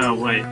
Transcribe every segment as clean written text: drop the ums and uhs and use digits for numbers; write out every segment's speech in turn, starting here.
Oh, wait.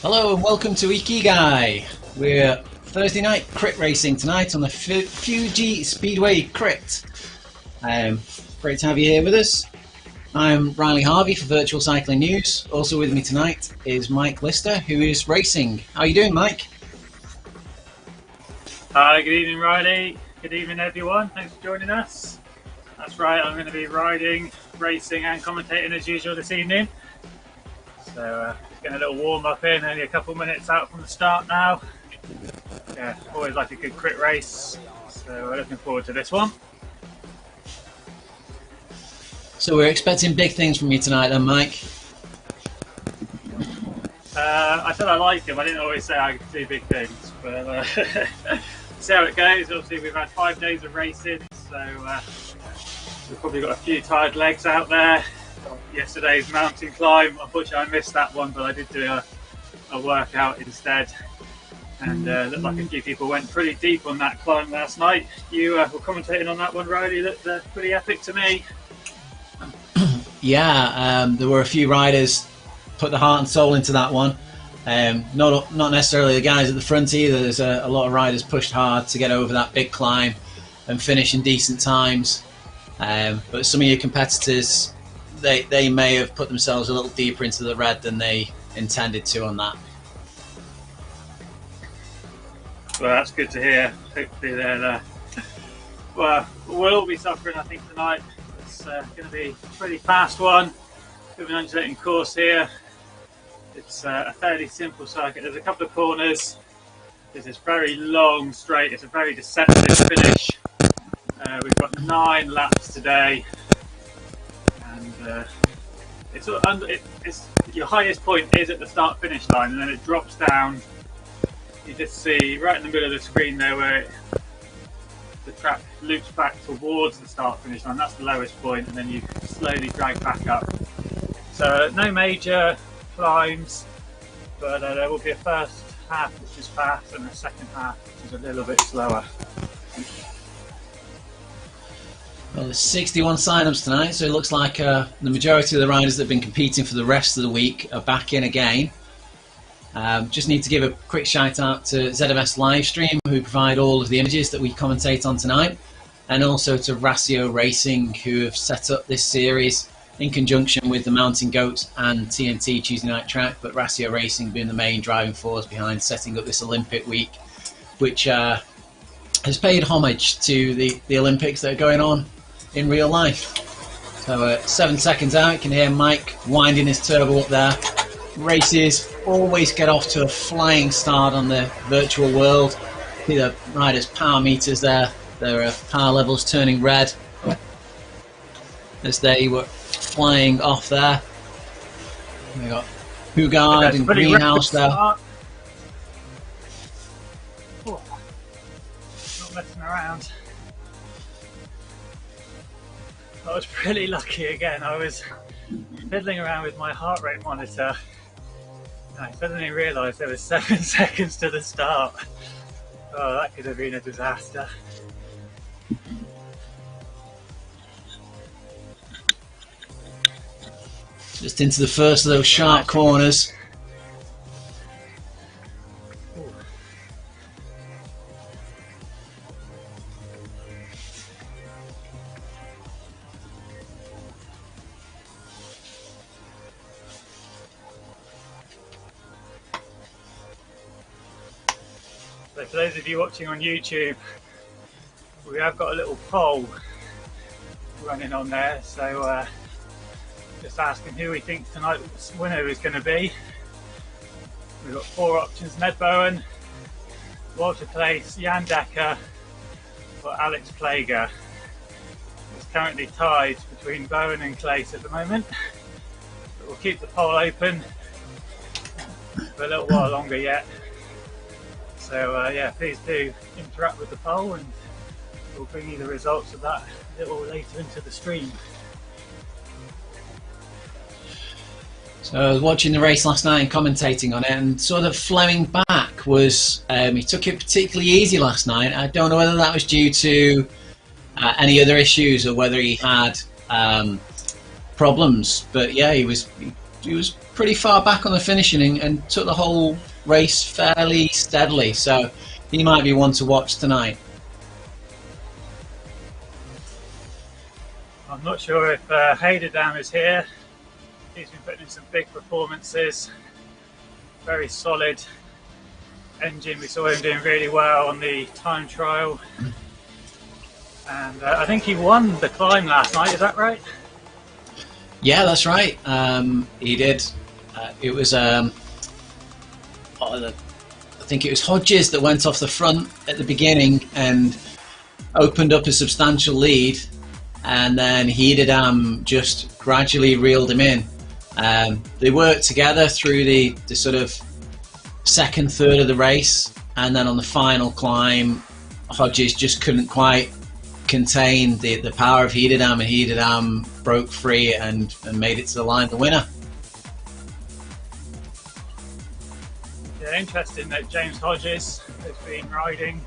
Hello and welcome to IKIGAI. We're Thursday night crit racing tonight on the Fuji Speedway crit. Great to have you here with us. I'm Riley Harvey for Virtual Cycling News. Also with me tonight is Mike Lister, who is racing. How are you doing, Mike? Hi, good evening, Riley. Good evening, everyone. Thanks for joining us. That's right, I'm going to be riding, racing and commentating as usual this evening. So getting a little warm up in, only a couple minutes out from the start now. Yeah, always like a good crit race. So we're looking forward to this one. So we're expecting big things from you tonight then, Mike. I said I like him. I didn't always say I could do big things, but see how it goes. Obviously, we've had 5 days of racing, so we've probably got a few tired legs out there. Yesterday's mountain climb, unfortunately I missed that one, but I did do a workout instead, and looked like a few people went pretty deep on that climb last night. You were commentating on that one, Riley. Looked pretty epic to me. Yeah, there were a few riders put the heart and soul into that one. Not necessarily the guys at the front either. There's a lot of riders pushed hard to get over that big climb and finish in decent times. But some of your competitors, they may have put themselves a little deeper into the red than they intended to on that. Well, that's good to hear. Hopefully they'll well, we'll all be suffering, I think, tonight. It's going to be a pretty fast one. Bit of an undulating course here. It's a fairly simple circuit. There's a couple of corners. There's this very long straight. It's a very deceptive finish. We've got 9 laps today, and it's your highest point is at the start-finish line, and then it drops down. You just see right in the middle of the screen there where the track loops back towards the start-finish line. That's the lowest point, and then you slowly drag back up. So no major climbs, but there will be a first half which is fast and a second half which is a little bit slower. Well, there's 61 sign-ups tonight, so it looks like the majority of the riders that have been competing for the rest of the week are back in again. Just need to give a quick shout out to ZMS Livestream, who provide all of the images that we commentate on tonight, and also to Ratio Racing, who have set up this series in conjunction with the Mountain Goats and TNT Tuesday Night Track, but Ratio Racing being the main driving force behind setting up this Olympic week, which has paid homage to the Olympics that are going on in real life. So 7 seconds out, you can hear Mike winding his turbo up there. Races always get off to a flying start on the virtual world. See the riders' power meters there. Their power levels turning red as they were flying off there. We got Hugard and Greenhouse there. Not messing around. I was pretty lucky again. I was fiddling around with my heart rate monitor, and I suddenly realised there was 7 seconds to the start. Oh, that could have been a disaster. Just into the first of those sharp corners. So for those of you watching on YouTube, we have got a little poll running on there, so just asking who we think tonight's winner is going to be. We've got 4 options: Ned Bowen, Walter Place, Jan Decker, or Alex Plager. It's currently tied between Bowen and Clace at the moment, but we'll keep the poll open for a little while longer yet. So yeah, please do interact with the poll, and we'll bring you the results of that a little later into the stream. So I was watching the race last night and commentating on it, and sort of Fleming back was, he took it particularly easy last night. I don't know whether that was due to any other issues or whether he had problems, but yeah, he was pretty far back on the finishing and took the whole race fairly steadily. So he might be one to watch tonight. I'm not sure if Heiderdam is here. He's been putting in some big performances. Very solid engine. We saw him doing really well on the time trial. And I think he won the climb last night, is that right? Yeah, that's right. He did. It was, I think it was Hodges that went off the front at the beginning and opened up a substantial lead, and then Heiderdam just gradually reeled him in. They worked together through the sort of second third of the race, and then on the final climb, Hodges just couldn't quite contain the power of Heiderdam, and Heiderdam broke free and made it to the line, the winner. Yeah, interesting that James Hodges has been riding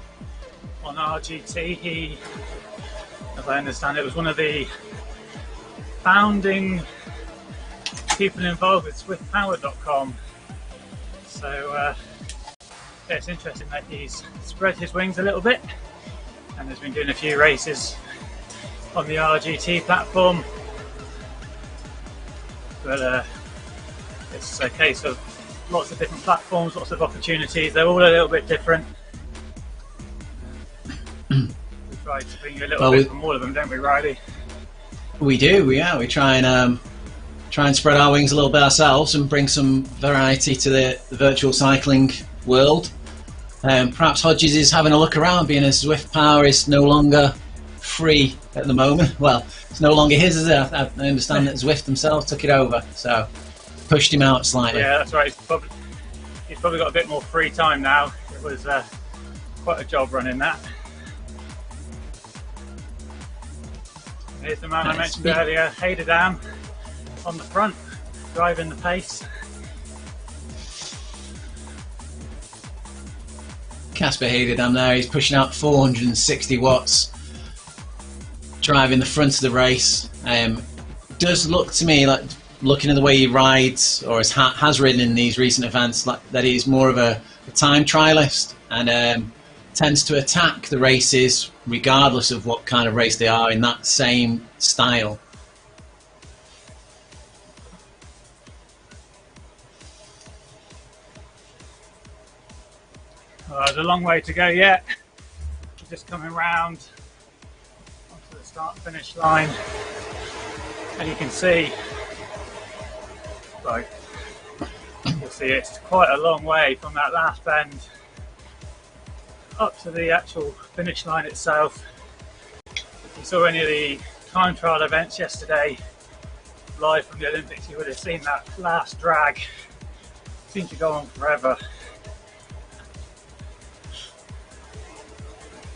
on RGT. He, as I understand it, was one of the founding people involved with SwiftPower.com. So yeah, it's interesting that he's spread his wings a little bit and has been doing a few races on the RGT platform. But it's a case of lots of different platforms, lots of opportunities. They're all a little bit different. We try to bring you a little bit from all of them, don't we, Riley? We do, yeah. We try and spread our wings a little bit ourselves and bring some variety to the virtual cycling world. Perhaps Hodges is having a look around, being as Zwift Power is no longer free at the moment. Well, it's no longer his, is it? I understand that Zwift themselves took it over, so pushed him out slightly. Yeah, that's right. He's probably got a bit more free time now. It was quite a job running that. Here's the man I mentioned earlier, Heiderdam, on the front, driving the pace. Casper Heiderdam there, he's pushing out 460 watts, driving the front of the race. Does look to me like, looking at the way he rides, or has ridden in these recent events, like that he's more of a time trialist and tends to attack the races regardless of what kind of race they are in that same style. Well, there's a long way to go yet. We're just coming round onto the start and finish line, and you can see, like, you'll see it's quite a long way from that last bend up to the actual finish line itself. If you saw any of the time trial events yesterday live from the Olympics, you would have seen that last drag. It seemed to go on forever.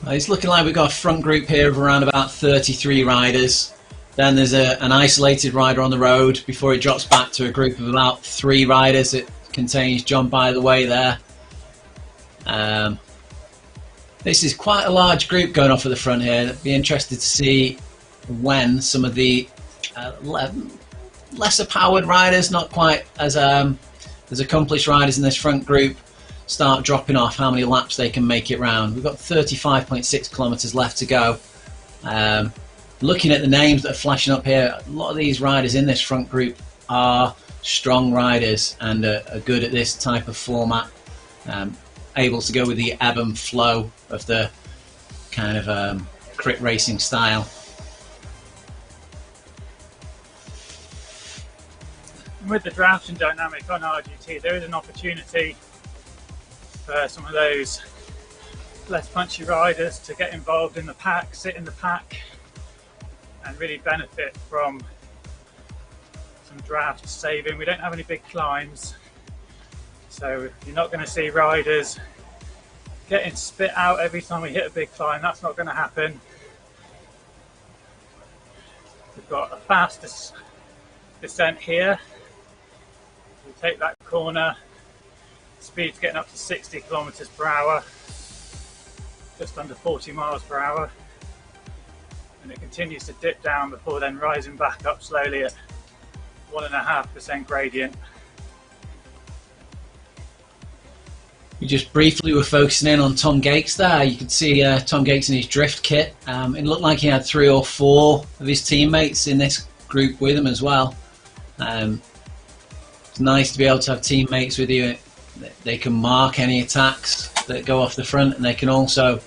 It's looking like we've got a front group here of around about 33 riders. Then there's an isolated rider on the road before it drops back to a group of about 3 riders. It contains John By the Way there. This is quite a large group going off at the front here. I'd be interested to see when some of the lesser powered riders, not quite as accomplished riders in this front group, start dropping off, how many laps they can make it round. We've got 35.6 kilometres left to go. Looking at the names that are flashing up here, a lot of these riders in this front group are strong riders and are good at this type of format, able to go with the ebb and flow of the kind of crit racing style. And with the drafting dynamic on RGT, there is an opportunity for some of those less punchy riders to get involved in the pack, sit in the pack, and really benefit from some draft saving. We don't have any big climbs, so you're not going to see riders getting spit out every time we hit a big climb. That's not going to happen. We've got a fast descent here. We take that corner, speed's getting up to 60 kilometers per hour, just under 40 miles per hour, and it continues to dip down before then rising back up slowly at 1.5% gradient. We just briefly were focusing in on Tom Gates there. You could see Tom Gates in his drift kit. It looked like he had 3 or 4 of his teammates in this group with him as well. It's nice to be able to have teammates with you. They can mark any attacks that go off the front, and they can also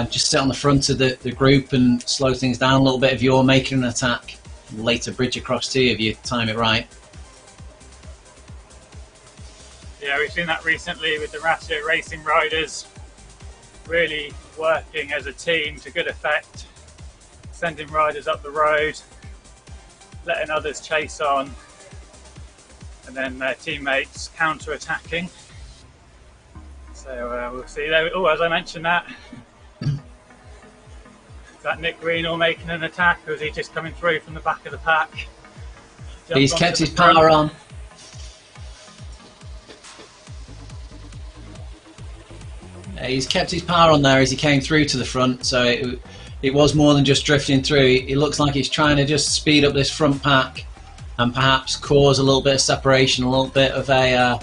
just sit on the front of the group and slow things down a little bit if you're making an attack. Later bridge across to you if you time it right. Yeah, we've seen that recently with the Ratchet Racing riders really working as a team to good effect, sending riders up the road, letting others chase on, and then their teammates counter-attacking. So we'll see. Oh, as I mentioned that, is that Nick Green all making an attack, or is he just coming through from the back of the pack? He's kept his power on. He's kept his power on there as he came through to the front, so it was more than just drifting through. It looks like he's trying to just speed up this front pack and perhaps cause a little bit of separation, a little bit of a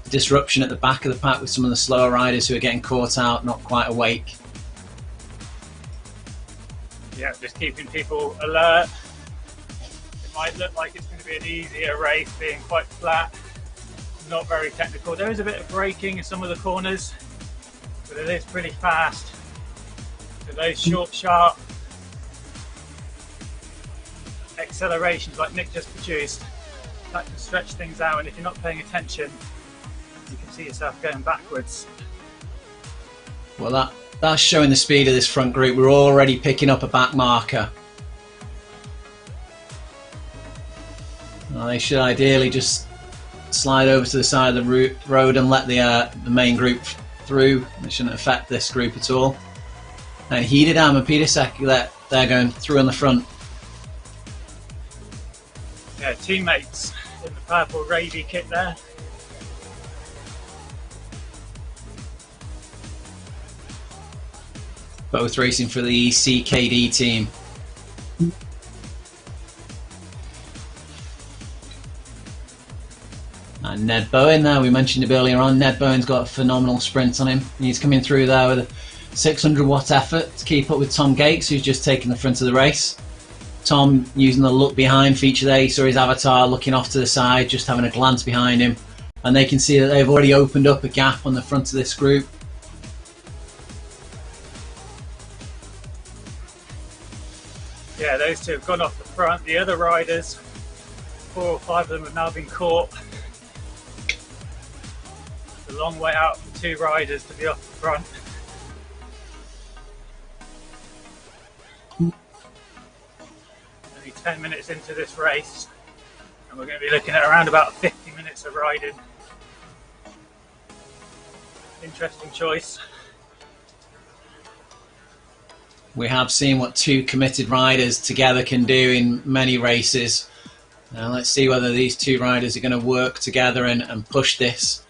disruption at the back of the pack with some of the slower riders who are getting caught out, not quite awake. Yeah, just keeping people alert. It might look like it's going to be an easier race, being quite flat, not very technical. There is a bit of braking in some of the corners, but it is pretty fast. So those short, sharp accelerations like Nick just produced, that can stretch things out, and if you're not paying attention, you can see yourself going backwards. Well, that's showing the speed of this front group. We're already picking up a back marker. Well, they should ideally just slide over to the side of the road and let the main group through. It shouldn't affect this group at all. And Hiededam and Petersek, they're going through on the front. Yeah, teammates in the purple Ravy kit there. Both racing for the CKD team. And Ned Bowen there, we mentioned him earlier on. Ned Bowen's got a phenomenal sprint on him. He's coming through there with a 600 watt effort to keep up with Tom Gates, who's just taken the front of the race. Tom using the look behind feature there, you saw his avatar looking off to the side, just having a glance behind him. And they can see that they've already opened up a gap on the front of this group. Yeah, those two have gone off the front. The other riders, 4 or 5 of them have now been caught. It's a long way out for 2 riders to be off the front. Only 10 minutes into this race, and we're going to be looking at around about 50 minutes of riding. Interesting choice. We have seen what 2 committed riders together can do in many races. Now let's see whether these 2 riders are going to work together and push this.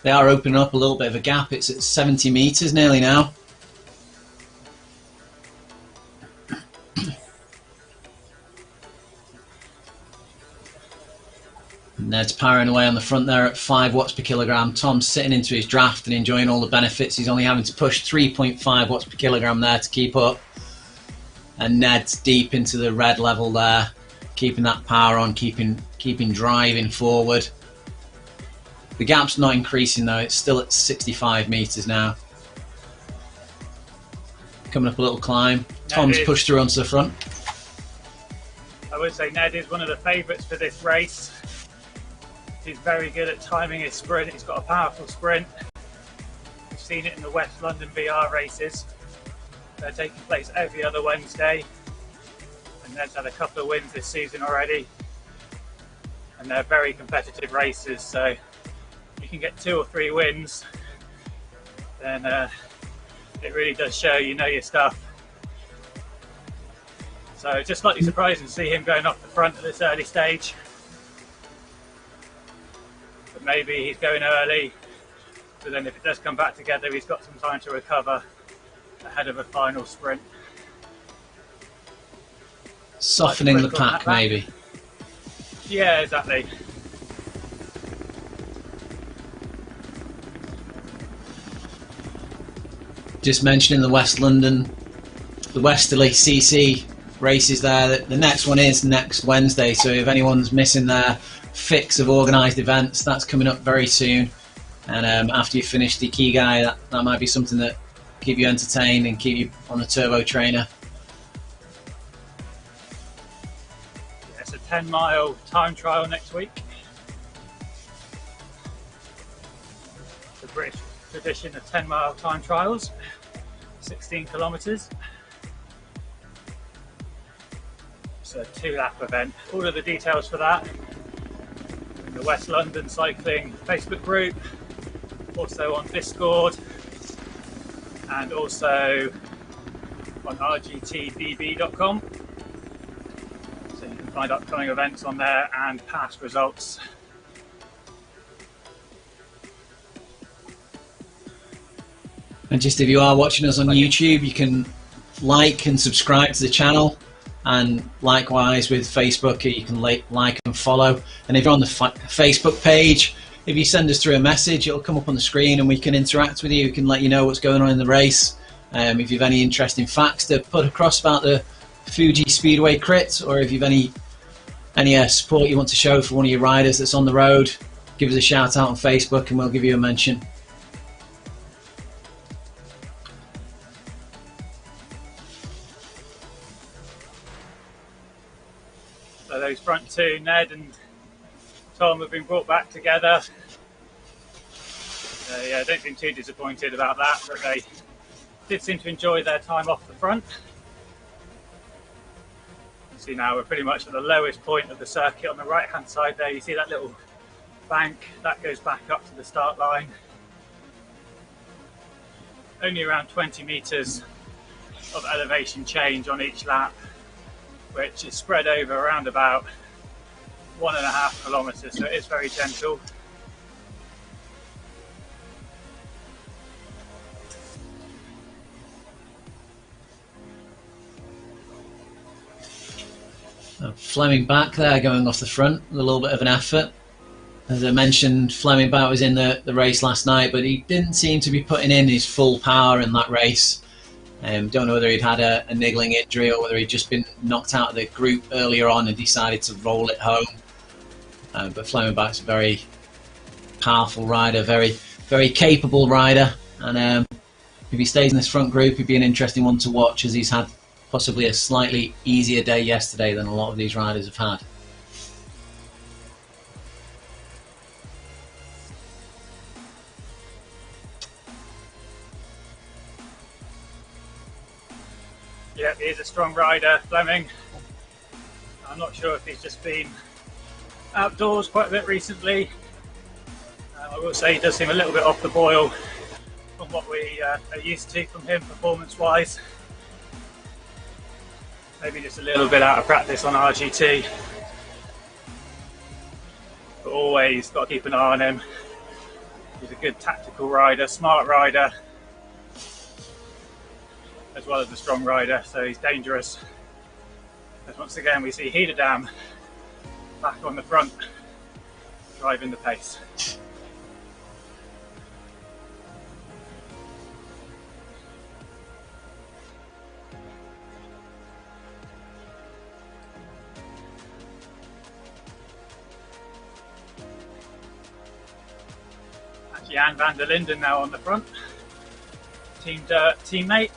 They are opening up a little bit of a gap. It's at 70 metres nearly now. Ned's powering away on the front there at 5 watts per kilogram. Tom's sitting into his draft and enjoying all the benefits. He's only having to push 3.5 watts per kilogram there to keep up. And Ned's deep into the red level there, keeping that power on, keeping driving forward. The gap's not increasing though, it's still at 65 metres now. Coming up a little climb. Tom's pushed through onto the front. I would say Ned is one of the favourites for this race. He's very good at timing his sprint. He's got a powerful sprint. We've seen it in the West London VR races. They're taking place every other Wednesday. And Ned's had a couple of wins this season already. And they're very competitive races, so if you can get 2 or 3 wins, then it really does show you know your stuff. So it's just slightly surprising to see him going off the front at this early stage. But maybe he's going early, so then if it does come back together, he's got some time to recover ahead of a final sprint. Softening the pack, maybe. Yeah, exactly. just mentioning the West London, the Westerly CC races there. The next one is next Wednesday, so if anyone's missing their fix of organised events, that's coming up very soon. And after you finish the IKIGAI, that might be something that keep you entertained and keep you on the turbo trainer. Yeah, it's a 10-mile time trial next week. The British tradition of 10-mile time trials, 16 kilometres. It's a 2-lap event. All of the details for that in the West London Cycling Facebook group, also on Discord, and also on rgtdb.com. So you can find upcoming events on there and past results. And just if you are watching us on YouTube, you can like and subscribe to the channel, and likewise with Facebook, you can like and follow. And if you're on the Facebook page, if you send us through a message, it'll come up on the screen and we can interact with you. We can let you know what's going on in the race. If you've any interesting facts to put across about the Fuji Speedway crit, or if you've any support you want to show for one of your riders that's on the road, give us a shout out on Facebook and we'll give you a mention. So those front two, Ned and Tom, have been brought back together. Yeah, don't seem too disappointed about that, but they did seem to enjoy their time off the front. You see now we're pretty much at the lowest point of the circuit on the right hand side there. You see that little bank, that goes back up to the start line. Only around 20 metres of elevation change on each lap, which is spread over around about 1.5 kilometres, so it is very gentle. Fleming back there going off the front with a little bit of an effort. As I mentioned, Fleming back was in the race last night, but he didn't seem to be putting in his full power in that race. Don't know whether he'd had a niggling injury or whether he'd just been knocked out of the group earlier on and decided to roll it home. But Fleming back's a very powerful rider, very capable rider, and if he stays in this front group, he'd be an interesting one to watch, as he's had possibly a slightly easier day yesterday than a lot of these riders have had. Yeah, he is a strong rider, Fleming. I'm not sure if he's just been outdoors quite a bit recently. I will say he does seem a little bit off the boil from what we are used to from him performance-wise. Maybe just a little bit out of practice on RGT. But always got to keep an eye on him. He's a good tactical rider, smart rider, as well as a strong rider, so he's dangerous. As once again we see Hederdam back on the front, driving the pace. Jan van der Linden now on the front, Team Dirt teammate.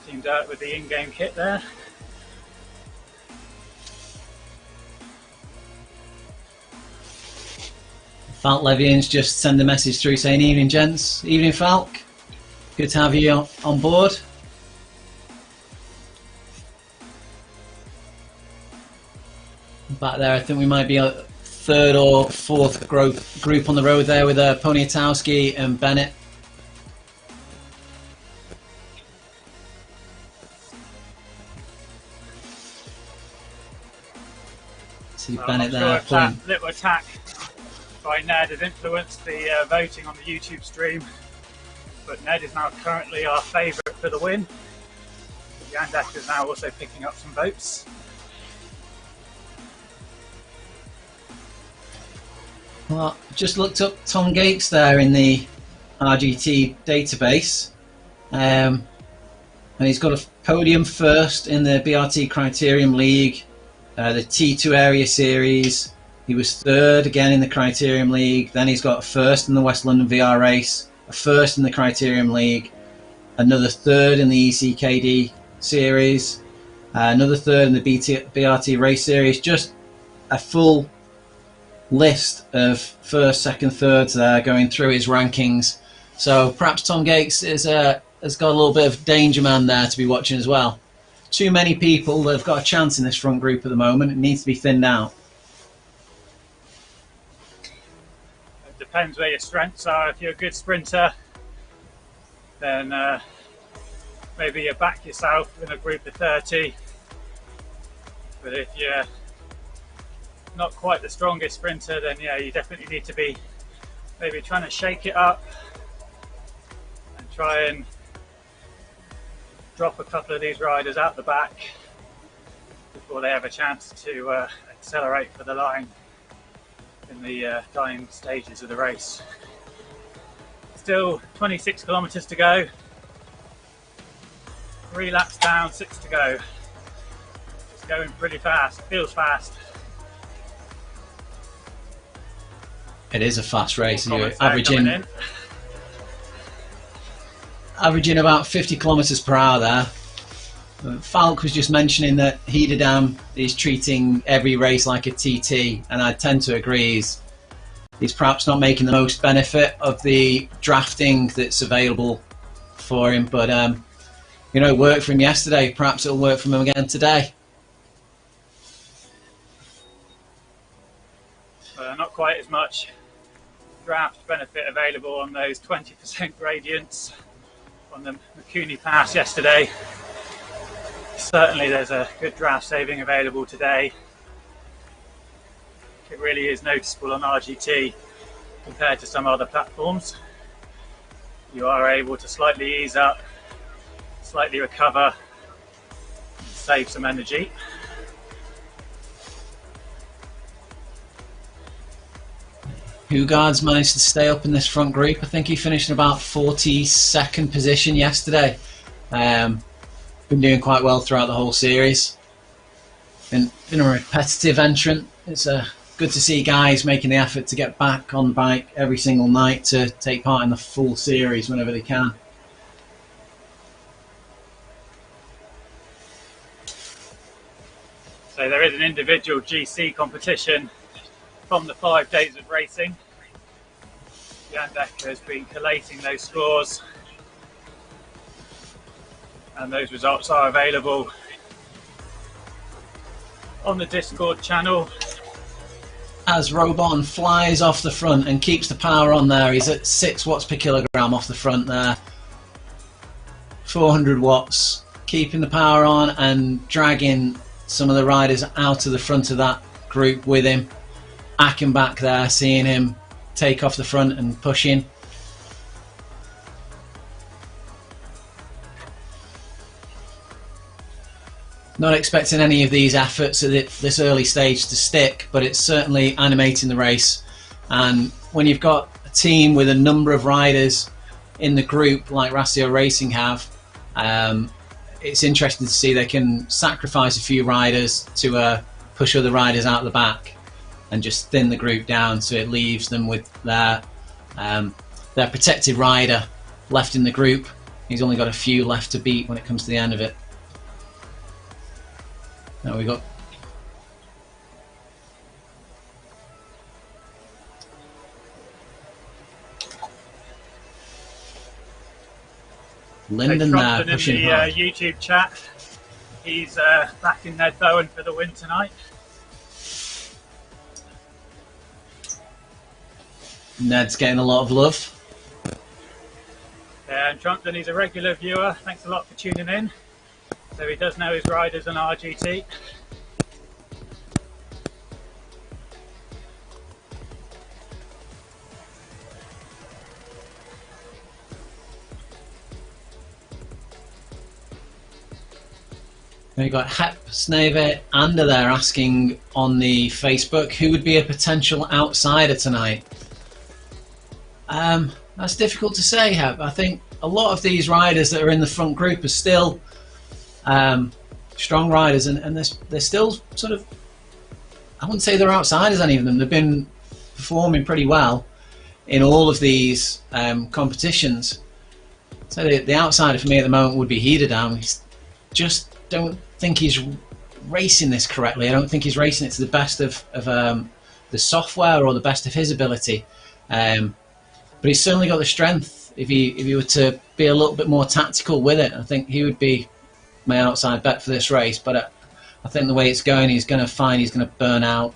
Team Dirt with the in-game kit there. Falk Levian's just send a message through saying, "Evening gents." Evening Falk, good to have you on board. Back there I think we might be a third or fourth group on the road there with Poniatowski and Bennett. See Bennett there. Sure that little attack by Ned has influenced the voting on the YouTube stream, but Ned is now currently our favourite for the win. Yandeck is now also picking up some votes. Well, just looked up Tom Gates there in the RGT database, and he's got a podium first in the BRT Criterium League, the T2 Area Series. He was third again in the Criterium League. Then he's got a first in the West London VR Race, a first in the Criterium League, another third in the ECKD Series, another third in the BRT Race Series. Just a full list of first, second, thirds there going through his rankings. So perhaps Tom Gates has got a little bit of danger man there to be watching as well. Too many people that have got a chance in this front group at the moment. It needs to be thinned out. It depends where your strengths are. If you're a good sprinter, then maybe you back yourself in a group of 30. But if you're not quite the strongest sprinter, then yeah, you definitely need to be maybe trying to shake it up and try and drop a couple of these riders out the back before they have a chance to accelerate for the line in the dying stages of the race. Still 26 kilometers to go, 3 laps down, 6 to go. It's going pretty fast, feels fast. It is a fast race. You're averaging about 50 kilometers per hour there. Falk was just mentioning that Hederdam is treating every race like a TT, and I tend to agree. He's perhaps not making the most benefit of the drafting that's available for him, but you know, it worked for him yesterday. Perhaps it'll work for him again today. Not quite as much draft benefit available on those 20% gradients on the Makuni Pass yesterday. Certainly there's a good draft saving available today. It really is noticeable on RGT compared to some other platforms. You are able to slightly ease up, slightly recover, save some energy. Hugard's managed to stay up in this front group. I think he finished in about 42nd position yesterday. Been doing quite well throughout the whole series. Been a repetitive entrant. It's good to see guys making the effort to get back on the bike every single night to take part in the full series whenever they can. So there is an individual GC competition from the 5 days of racing. Jan Decker has been collating those scores, and those results are available on the Discord channel. As Robon flies off the front and keeps the power on there, he's at 6 watts per kilogram off the front there. 400 watts, keeping the power on and dragging some of the riders out of the front of that group with him. Akin back there, seeing him take off the front and pushing. Not expecting any of these efforts at this early stage to stick, but it's certainly animating the race. And when you've got a team with a number of riders in the group like Racio Racing have, it's interesting to see they can sacrifice a few riders to push other riders out the back and just thin the group down, so it leaves them with their protected rider left in the group. He's only got a few left to beat when it comes to the end of it. Now we got Lyndon there pushing in the hard. YouTube chat. He's backing Ned Bowen for the win tonight. Ned's getting a lot of love. Yeah, and Trumpton, he's a regular viewer. Thanks a lot for tuning in. So he does know his riders on RGT. We've got Hep Snave Ander there asking on the Facebook who would be a potential outsider tonight. That's difficult to say, Heb. I think a lot of these riders that are in the front group are still strong riders, and they're still sort of, I wouldn't say they're outsiders, any of them. They've been performing pretty well in all of these competitions. So the outsider for me at the moment would be Hidadam. Just don't think he's racing this correctly. I don't think he's racing it to the best of the software or the best of his ability. But he's certainly got the strength. If he were to be a little bit more tactical with it, I think he would be my outside bet for this race. But I think the way it's going, he's going to find he's going to burn out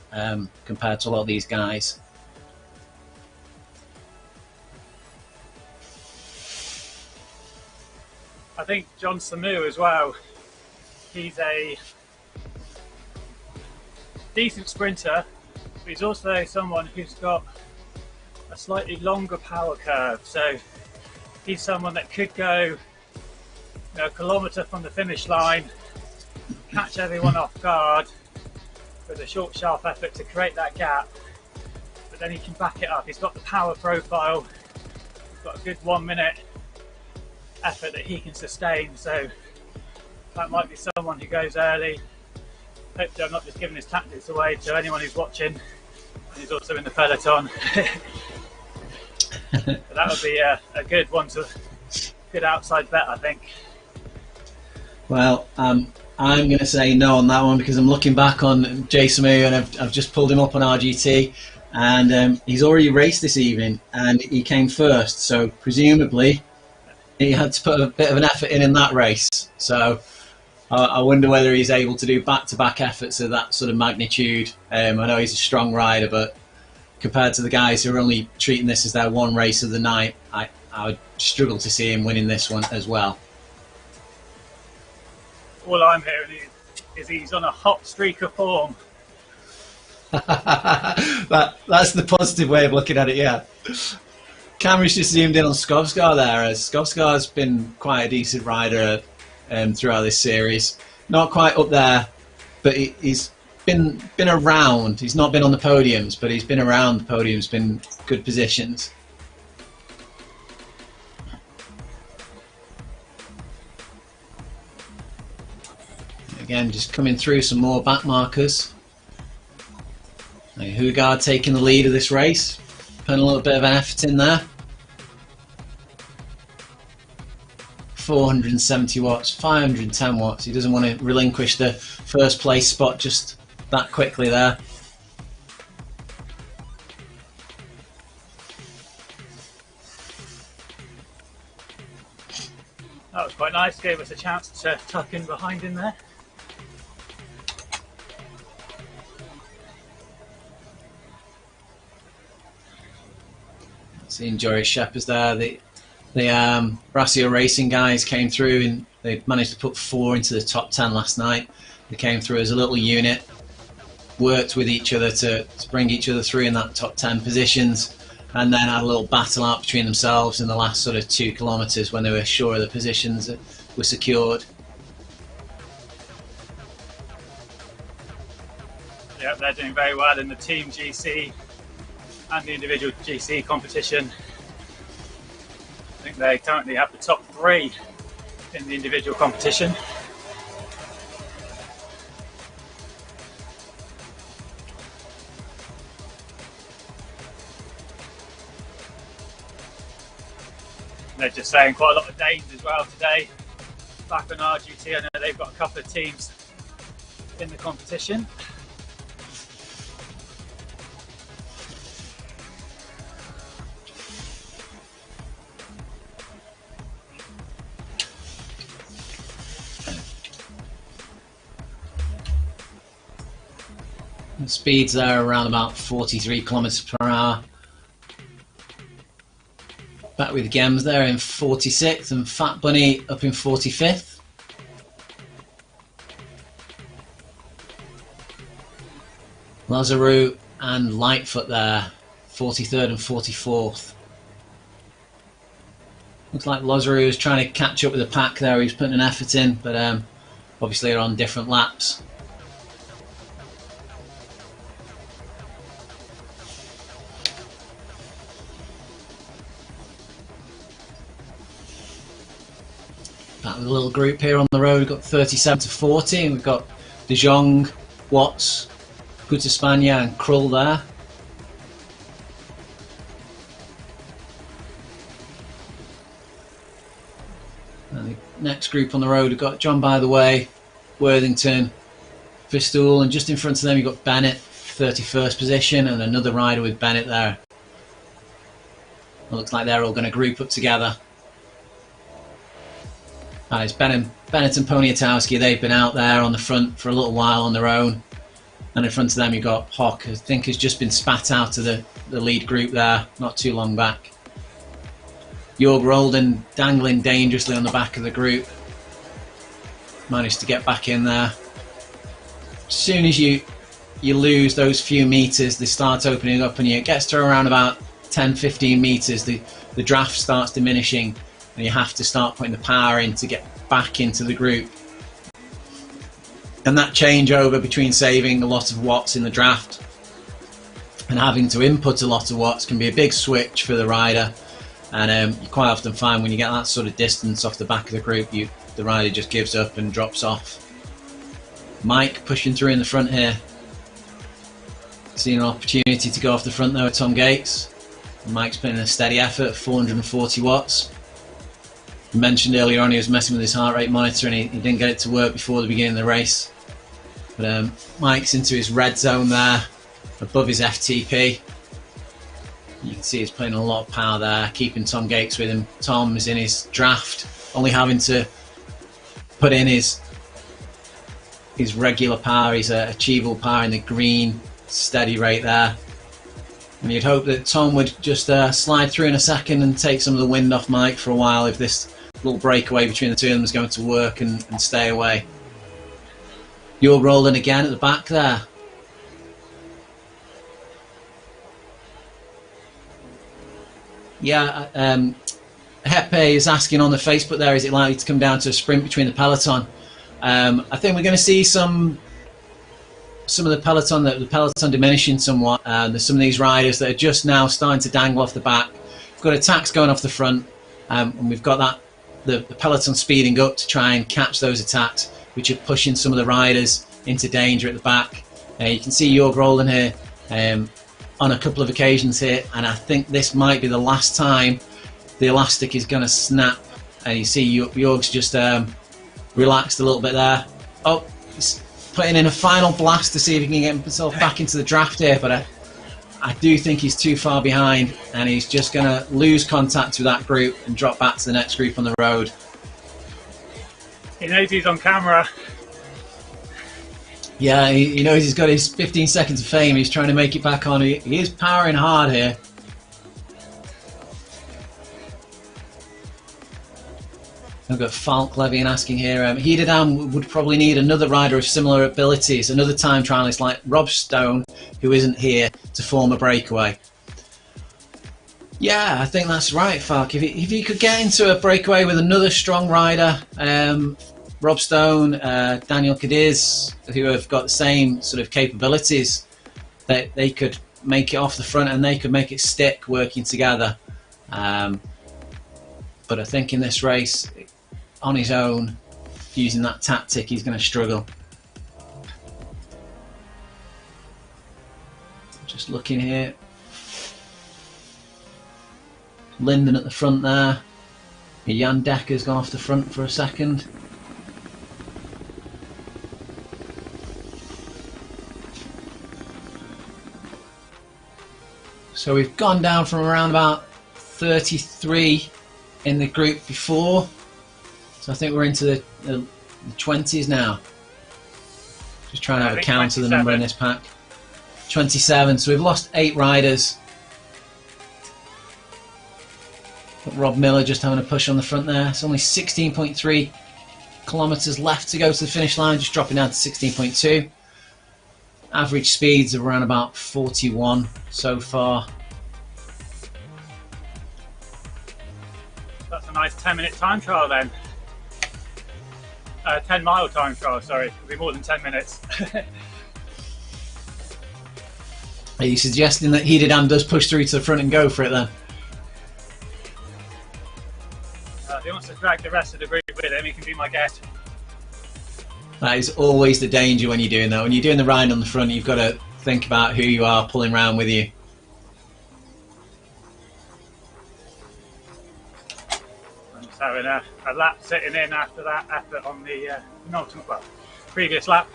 compared to a lot of these guys. I think John Samu as well. He's a decent sprinter, but he's also someone who's got a slightly longer power curve. So he's someone that could go a kilometre from the finish line, catch everyone off guard with a short, sharp effort to create that gap, but then he can back it up. He's got the power profile, he's got a good 1 minute effort that he can sustain, so that might be someone who goes early. Hopefully I'm not just giving his tactics away to anyone who's watching, and he's also in the peloton. But that would be a good one, good outside bet, I think. Well, I'm going to say no on that one, because I'm looking back on Jason Samu, and I've just pulled him up on RGT, and he's already raced this evening and he came first, so presumably he had to put a bit of an effort in that race. So I wonder whether he's able to do back-to-back efforts of that sort of magnitude. I know he's a strong rider, but compared to the guys who are only treating this as their one race of the night, I would struggle to see him winning this one as well. All I'm hearing is he's on a hot streak of form. That's the positive way of looking at it, yeah. Camera's just zoomed in on Skovskar there, as Skovskar's been quite a decent rider throughout this series. Not quite up there, but he's been around. He's not been on the podiums, but he's been around the podiums, been good positions. Again, just coming through some more back markers. Hugard taking the lead of this race, putting a little bit of an effort in there. 470 watts, 510 watts. He doesn't want to relinquish the first place spot just that quickly there. That was quite nice, gave us a chance to tuck in behind him there. Seeing Joris Shepherd's there. The Brasio Racing guys came through and they managed to put 4 into the top 10 last night. They came through as a little unit, worked with each other to bring each other through in that top 10 positions, and then had a little battle out between themselves in the last sort of 2 kilometres when they were sure of the positions that were secured. Yep, they're doing very well in the team GC and the individual GC competition. I think they currently have the top 3 in the individual competition. They're just saying quite a lot of Danes as well today. Back on RGT, I know they've got a couple of teams in the competition. The speeds there around about 43 kilometers per hour. Back with Gems there in 46th and Fat Bunny up in 45th. Lazarou and Lightfoot there, 43rd and 44th. Looks like Lazarou is trying to catch up with the pack there. He's putting an effort in, but obviously they're on different laps. Back with a little group here on the road. We've got 37 to 40, and we've got De Jong, Watts, Spania and Krull there. And the next group on the road, we've got John By the Way, Worthington, Fistool, and just in front of them you've got Bennett, 31st position, and another rider with Bennett there. It looks like they're all going to group up together. And it's Bennett and Poniatowski. They've been out there on the front for a little while on their own. And in front of them you've got Hock, who I think has just been spat out of the lead group there, not too long back. Jorg Rolden dangling dangerously on the back of the group. Managed to get back in there. As soon as you lose those few meters, they start opening up, and it gets to around about 10-15 meters, the draft starts diminishing, and you have to start putting the power in to get back into the group. And that changeover between saving a lot of watts in the draft and having to input a lot of watts can be a big switch for the rider. And you quite often find when you get that sort of distance off the back of the group, the rider just gives up and drops off. Mike pushing through in the front here. Seeing an opportunity to go off the front though at Tom Gates. Mike's putting in a steady effort, 440 watts. You mentioned earlier on he was messing with his heart rate monitor and he didn't get it to work before the beginning of the race. But Mike's into his red zone there, above his FTP. You can see he's putting a lot of power there, keeping Tom Gates with him. Tom is in his draft, only having to put in his regular power, his achievable power in the green, steady rate there. And you'd hope that Tom would just slide through in a second and take some of the wind off Mike for a while if this little breakaway between the two of them is going to work and stay away. Jorg Rolden again at the back there. Yeah, Hepe is asking on the Facebook there, is it likely to come down to a sprint between the peloton? I think we're going to see some of the peloton diminishing somewhat. There's some of these riders that are just now starting to dangle off the back. We've got attacks going off the front, and we've got the peloton speeding up to try and catch those attacks, which are pushing some of the riders into danger at the back. You can see Jorg Rolden here on a couple of occasions here, and I think this might be the last time the elastic is going to snap. And you see Jorg's just relaxed a little bit there. Oh, he's putting in a final blast to see if he can get himself back into the draft here, but I do think he's too far behind, and he's just going to lose contact with that group and drop back to the next group on the road. He knows he's on camera. Yeah, he knows he's got his 15 seconds of fame. He's trying to make it back on. He is powering hard here. I've got Falk Levy asking here. Hidedam would probably need another rider of similar abilities, another time trialist like Rob Stone, who isn't here, to form a breakaway. Yeah, I think that's right, Falk. If you could get into a breakaway with another strong rider, Rob Stone, Daniel Cadiz, who have got the same sort of capabilities, that they could make it off the front and they could make it stick working together. But I think in this race, on his own, using that tactic, he's going to struggle. Just looking here. Linden at the front there. Jan Decker's gone off the front for a second. So we've gone down from around about 33 in the group before. So I think we're into the 20s now. Just trying to have a count of the number in this pack. 27, so we've lost 8 riders. Got Rob Miller just having a push on the front there. It's only 16.3 kilometres left to go to the finish line, just dropping down to 16.2. Average speeds of around about 41 so far. That's a nice 10-minute time trial then. 10-mile time trial, sorry. It'll be more than 10 minutes. Are you suggesting that Hidedam does push through to the front and go for it then? If he wants to drag the rest of the group with him, he can be my guest. That is always the danger when you're doing that. When you're doing the ride on the front, you've got to think about who you are pulling around with you. I'm just having a lap sitting in after that effort on the previous lap.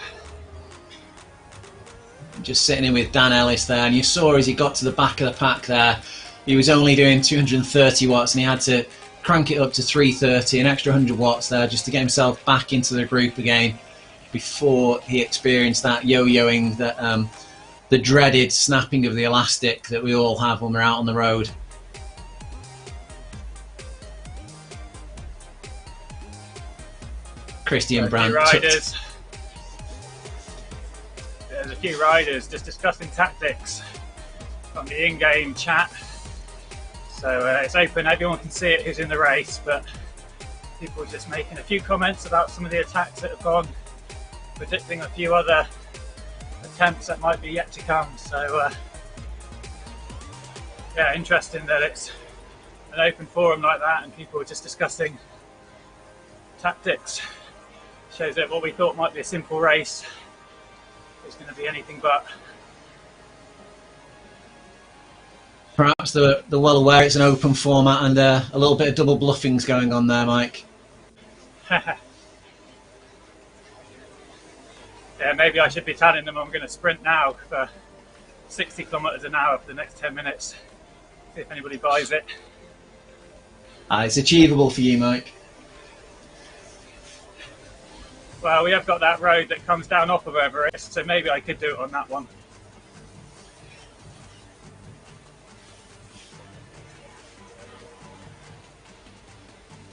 Just sitting in with Dan Ellis there, and you saw as he got to the back of the pack there, he was only doing 230 watts and he had to crank it up to 330, an extra 100 watts there just to get himself back into the group again before he experienced that yo-yoing, that the dreaded snapping of the elastic that we all have when we're out on the road. Christian Brandt. There's a few riders just discussing tactics on the in-game chat. So it's open, everyone can see it who's in the race, but people are just making a few comments about some of the attacks that have gone, predicting a few other attempts that might be yet to come. So yeah, interesting that it's an open forum like that and people are just discussing tactics. Shows that what we thought might be a simple race is going to be anything but. Perhaps they're well aware it's an open format and a little bit of double bluffing's going on there, Mike. Yeah, maybe I should be telling them I'm going to sprint now for 60 kilometres an hour for the next 10 minutes. See if anybody buys it. It's achievable for you, Mike. Well, we have got that road that comes down off of Everest, so maybe I could do it on that one.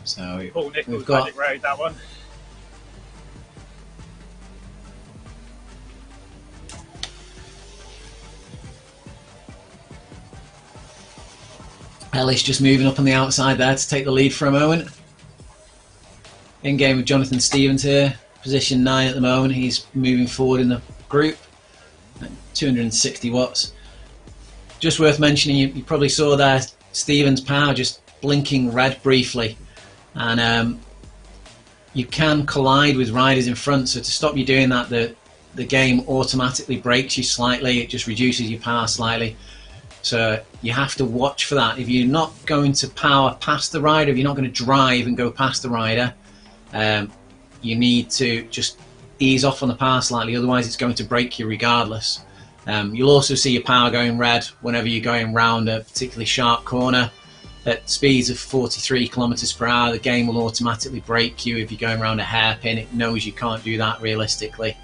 So Paul Nichols we've got Magic Road, that one. Ellis just moving up on the outside there to take the lead for a moment. In game with Jonathan Stevens here, position 9 at the moment. He's moving forward in the group at 260 watts. Just worth mentioning, you probably saw there Stevens' power just blinking red briefly, and you can collide with riders in front, so to stop you doing that, the game automatically brakes you slightly. It just reduces your power slightly, so you have to watch for that. If you're not going to power past the rider, if you're not going to drive and go past the rider, you need to just ease off on the power slightly, otherwise it's going to brake you regardless. You'll also see your power going red whenever you're going round a particularly sharp corner. At speeds of 43 kilometers per hour, the game will automatically brake you. If you're going around a hairpin, it knows you can't do that realistically.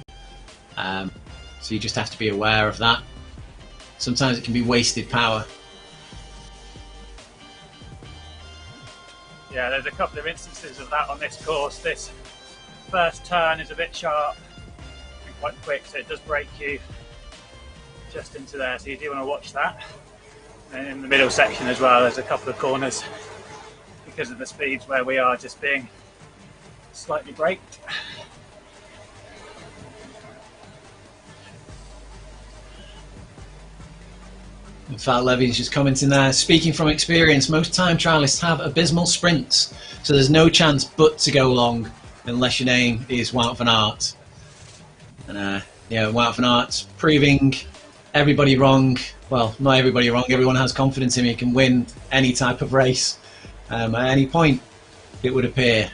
So you just have to be aware of that. Sometimes it can be wasted power. Yeah, there's a couple of instances of that on this course. This first turn is a bit sharp and quite quick, so it does brake you just into there, so you do want to watch that. And in the middle section as well, there's a couple of corners because of the speeds where we are just being slightly braked. In fact, Levy's just commenting there, speaking from experience, most time trialists have abysmal sprints, so there's no chance but to go long unless your name is Wout van Aert. And yeah, Wout van Aert's proving everybody wrong. Well, not everybody wrong, everyone has confidence in him. He can win any type of race at any point, it would appear.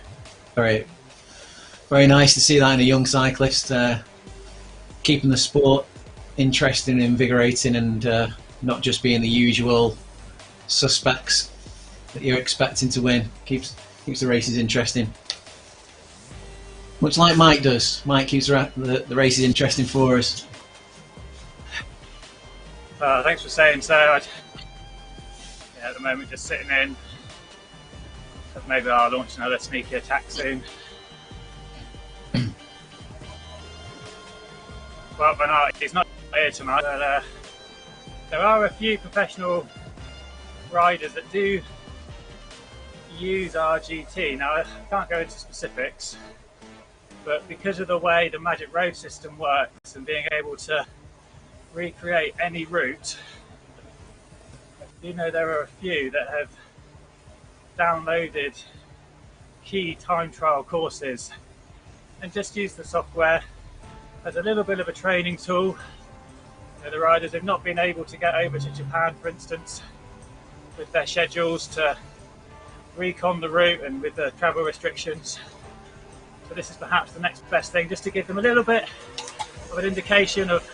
Very, very nice to see that in a young cyclist, keeping the sport interesting and invigorating, and not just being the usual suspects that you're expecting to win. Keeps the races interesting. Much like Mike does. Mike keeps the races interesting for us. Thanks for saying so. Yeah, at the moment just sitting in. But maybe I'll launch another sneaky attack soon. Well, Van Aert, he's not here tonight, but there are a few professional riders that do use RGT. Now, I can't go into specifics, but because of the way the Magic Road system works and being able to recreate any route, I do know there are a few that have downloaded key time trial courses and just use the software as a little bit of a training tool. The riders have not been able to get over to Japan, for instance, with their schedules to recon the route and with the travel restrictions. So this is perhaps the next best thing, just to give them a little bit of an indication of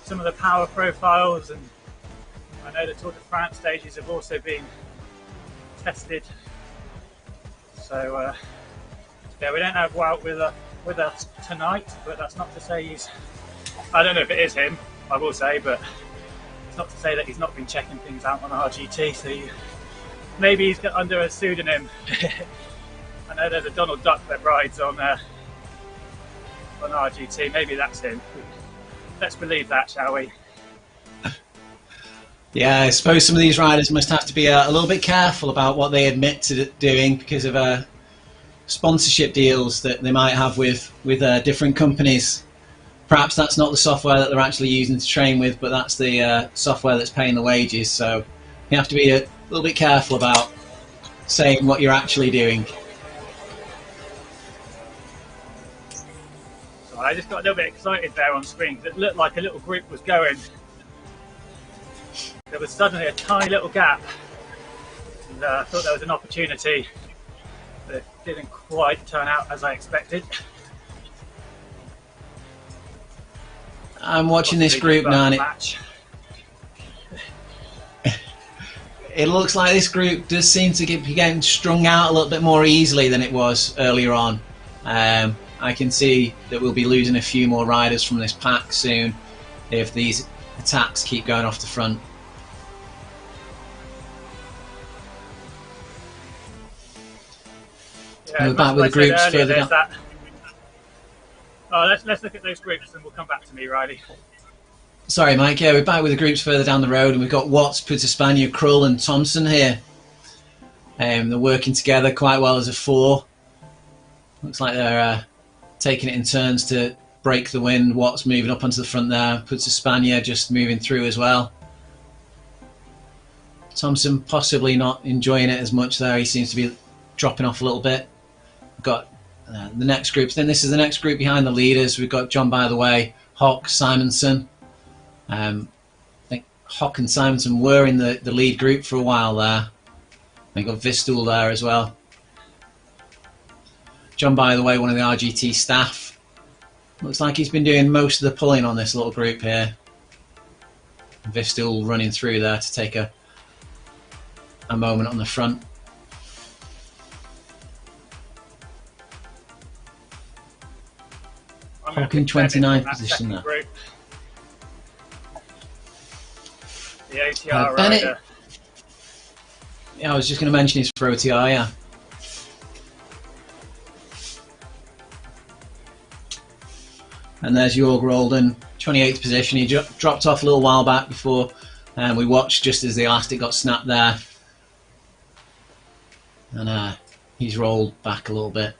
some of the power profiles. And I know the Tour de France stages have also been tested. So yeah, we don't have Wout with us tonight, but that's not to say he's, I don't know if it is him, I will say, but it's not to say that he's not been checking things out on RGT. So maybe he's under a pseudonym. I know there's a Donald Duck that rides on RGT. Maybe that's him. Let's believe that, shall we? Yeah, I suppose some of these riders must have to be a little bit careful about what they admit to doing because of sponsorship deals that they might have with different companies. Perhaps that's not the software that they're actually using to train with, but that's the software that's paying the wages. So you have to be a little bit careful about saying what you're actually doing. So I just got a little bit excited there on screen because it looked like a little group was going. There was suddenly a tiny little gap, and I thought there was an opportunity, but it didn't quite turn out as I expected. I'm watching this group now, and it looks like this group does seem to be getting strung out a little bit more easily than it was earlier on. I can see that we'll be losing a few more riders from this pack soon if these attacks keep going off the front. Yeah, we're back with the groups further down. Oh, let's look at those groups and we'll come back to me, Riley. Sorry, Mike. Yeah, we're back with the groups further down the road, and we've got Watts, Puttespania, Krull, and Thompson here. They're working together quite well as a four. Looks like they're taking it in turns to break the wind. Watts moving up onto the front there. Puttespania just moving through as well. Thompson possibly not enjoying it as much there. He seems to be dropping off a little bit. We've got the next group. Then this is the next group behind the leaders. We've got John By the Way, Hock, Simonson. I think Hock and Simonson were in the lead group for a while there. We've got Vistul there as well. John By the Way, one of the RGT staff. Looks like he's been doing most of the pulling on this little group here. Vistul running through there to take a moment on the front. Hock in 29th position there. Group. The OTR Bennett. rider. Yeah, I was just going to mention he's for OTR, yeah. And there's Jorg Roldan, 28th position. He dropped off a little while back before we watched just as the elastic got snapped there. And he's rolled back a little bit.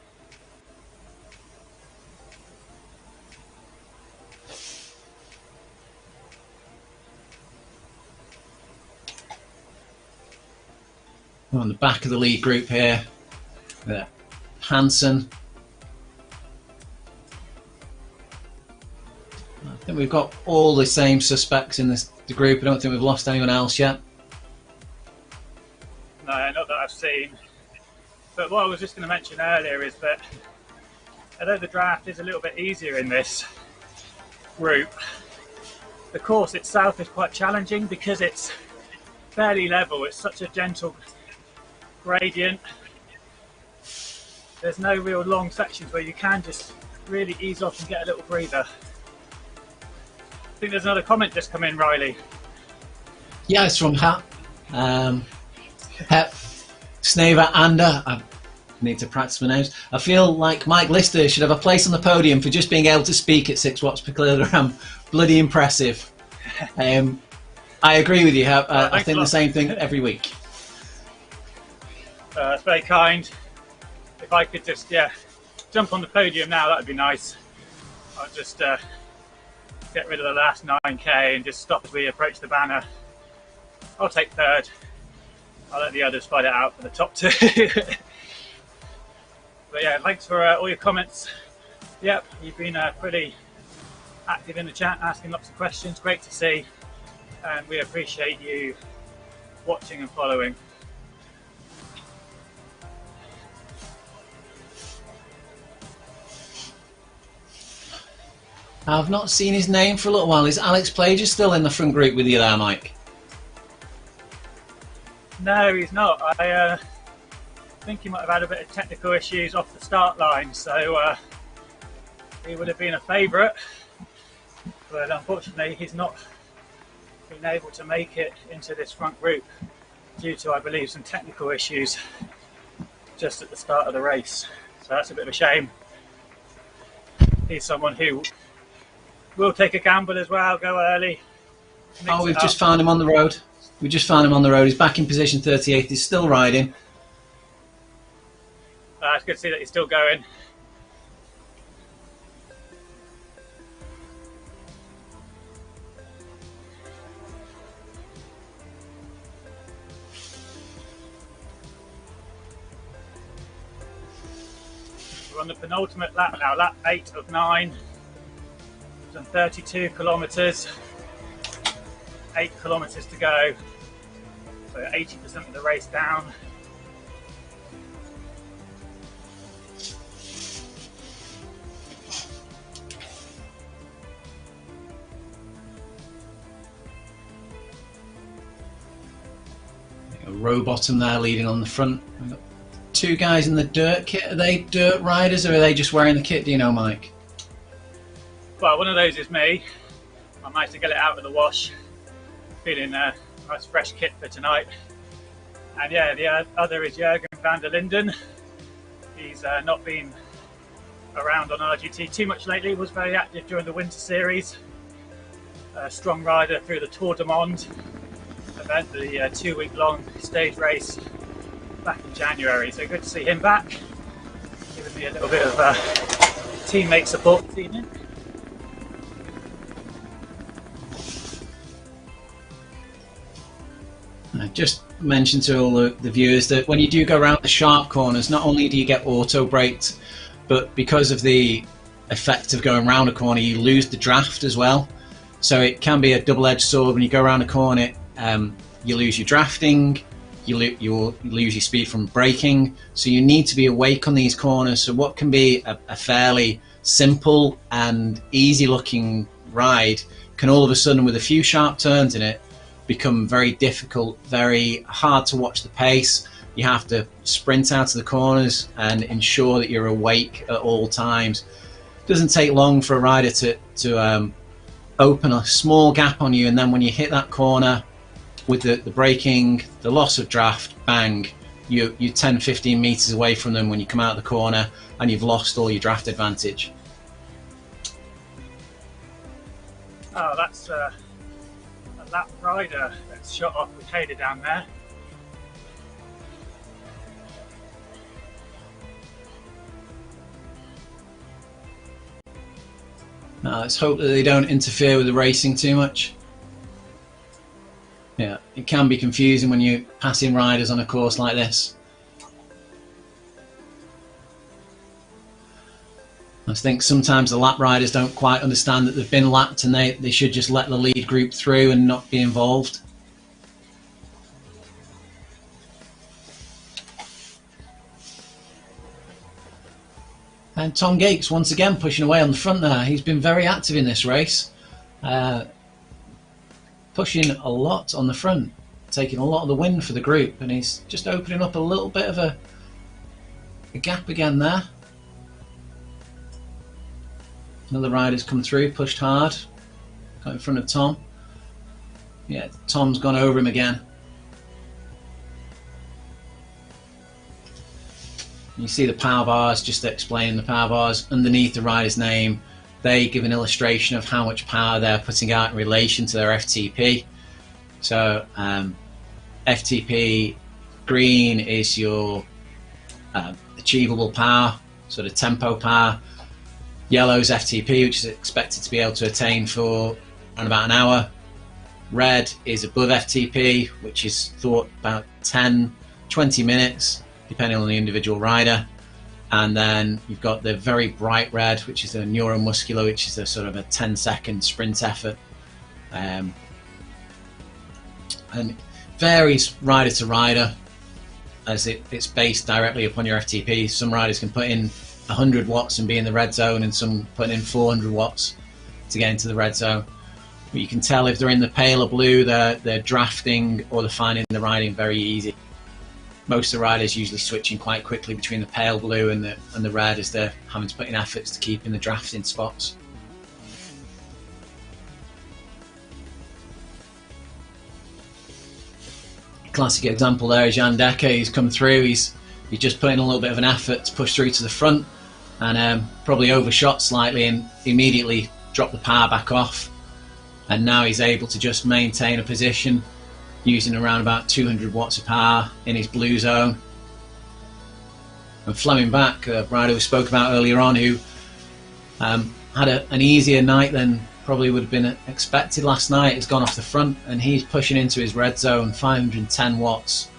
We're on the back of the lead group here. Hansen. I think we've got all the same suspects in the group. I don't think we've lost anyone else yet. No, not that I've seen. But what I was just going to mention earlier is that although the draft is a little bit easier in this group, the course itself is quite challenging because it's fairly level. It's such a gentle gradient. There's no real long sections where you can just really ease off and get a little breather. I think there's another comment just come in, Riley. Yeah, it's from Hep Snaver Ander. I need to practice my names. I feel like Mike Lister should have a place on the podium for just being able to speak at 6 watts per kilogram. Bloody impressive. I agree with you, Hep. I think the same thing every week. That's very kind. If I could just, jump on the podium now, that would be nice. I'll just get rid of the last 9k and just stop as we approach the banner. I'll take third. I'll let the others fight it out for the top two. But yeah, thanks for all your comments. Yep, you've been pretty active in the chat, asking lots of questions. Great to see, and we appreciate you watching and following. I've not seen his name for a little while. Is Alex Plager still in the front group with you there, Mike? No, he's not. I think he might have had a bit of technical issues off the start line, so he would have been a favourite. But unfortunately, he's not been able to make it into this front group due to, I believe, some technical issues just at the start of the race. So that's a bit of a shame. He's someone who will take a gamble as well, go early. Oh, we've just found him on the road. We just found him on the road. He's back in position 38. He's still riding. It's good to see that he's still going. We're on the penultimate lap now, lap 8 of 9. Done 32 kilometres, 8 kilometres to go, so 80% of the race down. A row bottom there leading on the front. We've got two guys in the dirt kit. Are they dirt riders or are they just wearing the kit, do you know, Mike? Well, one of those is me. I managed to get it out of the wash. Feeling a nice fresh kit for tonight. And yeah, the other is Jürgen van der Linden. He's not been around on RGT too much lately. Was very active during the winter series. A strong rider through the Tour de Monde event, the 2-week-long stage race back in January. So good to see him back, giving me a little bit of teammate support this evening. I just mentioned to all the viewers that when you do go around the sharp corners, not only do you get auto braked, but because of the effect of going around a corner, you lose the draft as well. So it can be a double-edged sword. When you go around a corner, you lose your drafting, you lose your speed from braking. So you need to be awake on these corners. So what can be a fairly simple and easy-looking ride can all of a sudden, with a few sharp turns in it, become very difficult, very hard to watch the pace. You have to sprint out of the corners and ensure that you're awake at all times. It doesn't take long for a rider to open a small gap on you, and then when you hit that corner with the braking, the loss of draft, bang, you're 10-15 meters away from them when you come out of the corner, and you've lost all your draft advantage. Oh, that's a lap rider that's shot off with Hader down there. Now let's hope that they don't interfere with the racing too much. Yeah, it can be confusing when you're passing riders on a course like this. I think sometimes the lap riders don't quite understand that they've been lapped and they should just let the lead group through and not be involved. And Tom Gates once again pushing away on the front there. He's been very active in this race. Pushing a lot on the front, taking a lot of the wind for the group, and he's just opening up a little bit of a gap again there. Another rider's come through, pushed hard, got in front of Tom. Yeah, Tom's gone over him again. You see the power bars, just to explain the power bars underneath the rider's name. They give an illustration of how much power they're putting out in relation to their FTP. So FTP green is your achievable power, sort of tempo power. Yellow's FTP, which is expected to be able to attain for around about an hour. Red is above FTP, which is thought about 10-20 minutes, depending on the individual rider. And then you've got the very bright red, which is a neuromuscular, which is a sort of a 10-second sprint effort. And varies rider to rider, as it's based directly upon your FTP. Some riders can put in 100 watts and be in the red zone, and some put in 400 watts to get into the red zone. But you can tell if they're in the paler blue, they're drafting, or they're finding the riding very easy. Most of the riders usually switching quite quickly between the pale blue and the red, as they're having to put in efforts to keep in the drafting spots. Classic example there is Jan Dekker. He's come through, he's just put in a little bit of an effort to push through to the front, and probably overshot slightly and immediately dropped the power back off, and now he's able to just maintain a position using around about 200 watts of power in his blue zone. And Fleming Back, a rider we spoke about earlier on, who had an easier night than probably would have been expected last night, has gone off the front, and he's pushing into his red zone, 510 watts.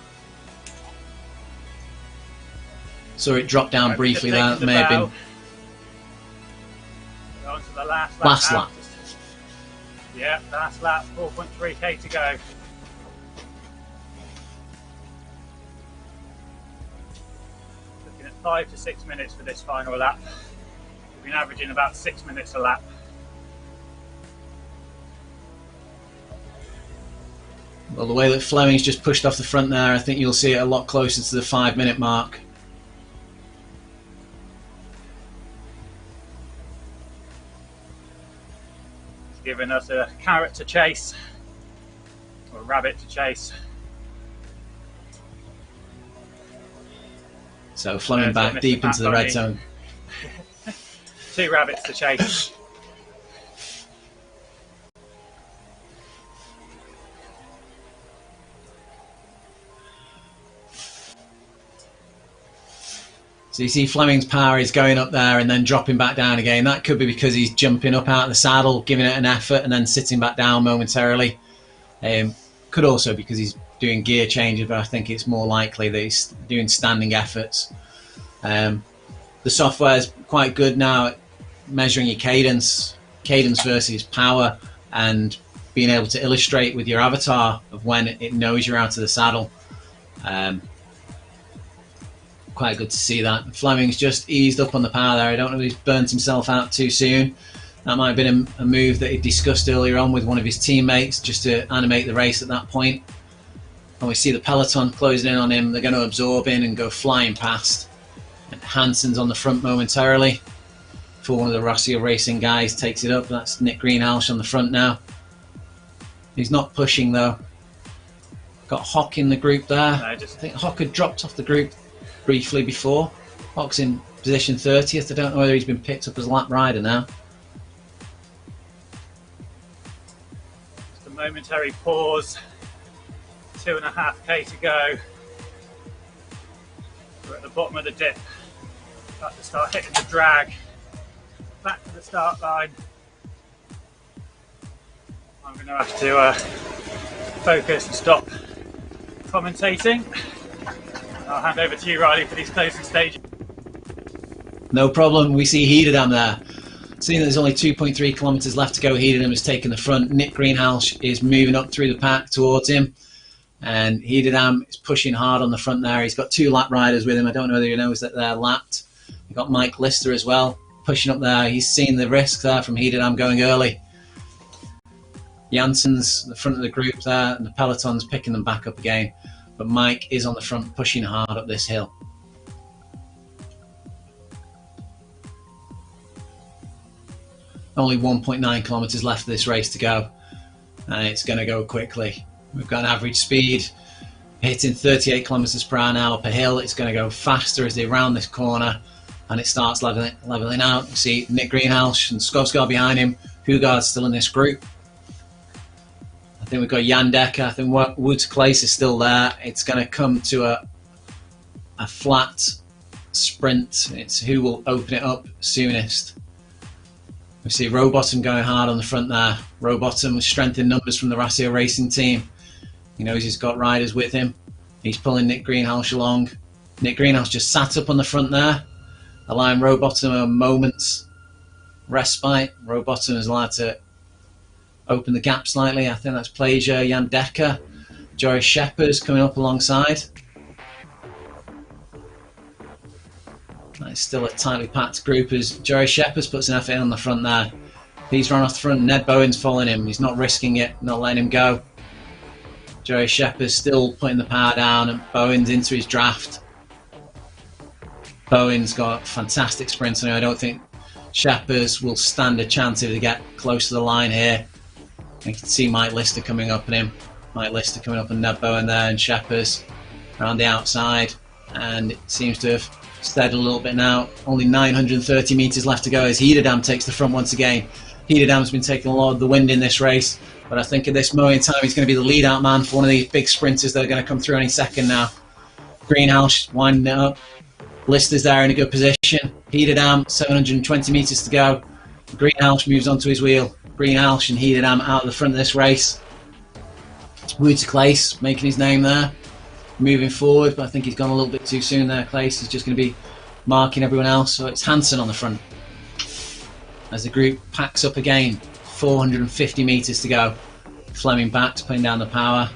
Saw it drop down briefly there. That may have been on to the last lap. Yeah, last lap, 4.3k to go. Looking at 5 to 6 minutes for this final lap. We've been averaging about 6 minutes a lap. Well, the way that Fleming's just pushed off the front there, I think you'll see it a lot closer to the 5-minute mark. It's given us a carrot to chase, or a rabbit to chase. So Fleming Back deep into the red zone. 2 rabbits to chase. So you see Fleming's power is going up there and then dropping back down again. That could be because he's jumping up out of the saddle, giving it an effort, and then sitting back down momentarily. Could also be because he's doing gear changes, but I think it's more likely that he's doing standing efforts. The software is quite good now at measuring your cadence versus power, and being able to illustrate with your avatar of when it knows you're out of the saddle. Quite good to see that. Fleming's just eased up on the power there. I don't know if he's burnt himself out too soon. That might have been a move that he discussed earlier on with one of his teammates, just to animate the race at that point. And we see the peloton closing in on him. They're going to absorb in and go flying past. And Hansen's on the front momentarily before one of the Rossio Racing guys takes it up. That's Nick Greenhalgh on the front now. He's not pushing though. Got Hock in the group there. I think Hock had dropped off the group briefly before. Hock's in position 30th. I don't know whether he's been picked up as a lap rider now. Just a momentary pause. 2.5k to go. We're at the bottom of the dip. About to start hitting the drag. Back to the start line. I'm going to have to focus and stop commentating. I'll hand over to you, Riley, for these closing stages. No problem. We see Heiderdam there. Seeing that there's only 2.3 kilometres left to go, Heiderdam has taken the front. Nick Greenhalgh is moving up through the pack towards him. And Heiderdam is pushing hard on the front there. He's got 2 lap riders with him. I don't know whether he knows that they're lapped. You've got Mike Lister as well, pushing up there. He's seen the risk there from Heiderdam going early. Jansen's the front of the group there, and the peloton's picking them back up again. But Mike is on the front, pushing hard up this hill. Only 1.9 kilometres left of this race to go, and it's going to go quickly. We've got an average speed hitting 38 kilometres per hour now up a hill. It's going to go faster as they round this corner, and it starts levelling out. You see Nick Greenhalgh and Skogsgaard behind him. Hugard's still in this group. I think we've got Jan Dekker. I think Woods Claes is still there. It's going to come to a flat sprint. It's who will open it up soonest. We see Rowbottom going hard on the front there. Rowbottom with strength in numbers from the Rossio Racing team. He knows he's got riders with him. He's pulling Nick Greenhalgh along. Nick Greenhalgh just sat up on the front there. allowing Rowbottom a moment's respite. Rowbottom is allowed to open the gap slightly. I think that's Plager, Jan Dekker, Joris Shepherd's coming up alongside. It's still a tightly packed group as Joris Shepherd puts an effort in on the front there. He's run off the front. Ned Bowen's following him. He's not risking it, not letting him go. Joris Shepherd's still putting the power down, and Bowen's into his draft. Bowen's got a fantastic sprint, and I don't think Shepherd's will stand a chance if they get close to the line here. You can see Mike Lister coming up on him. Mike Lister coming up on Ned Bowen there, and Shepherd's around the outside, and it seems to have steadied a little bit now. Only 930 metres left to go as Hederdam takes the front once again. Hederdam's been taking a lot of the wind in this race, but I think at this moment in time he's going to be the lead out man for one of these big sprinters that are going to come through any second now. Greenhouse winding it up. Lister's there in a good position. Hederdam, 720 metres to go. Greenhouse moves onto his wheel. Greenhouse and Hederdam out of the front of this race. Woods Clace making his name there, moving forward, but I think he's gone a little bit too soon there. Clace is just going to be marking everyone else, so it's Hansen on the front. As the group packs up again, 450 metres to go. Fleming back, putting down the power.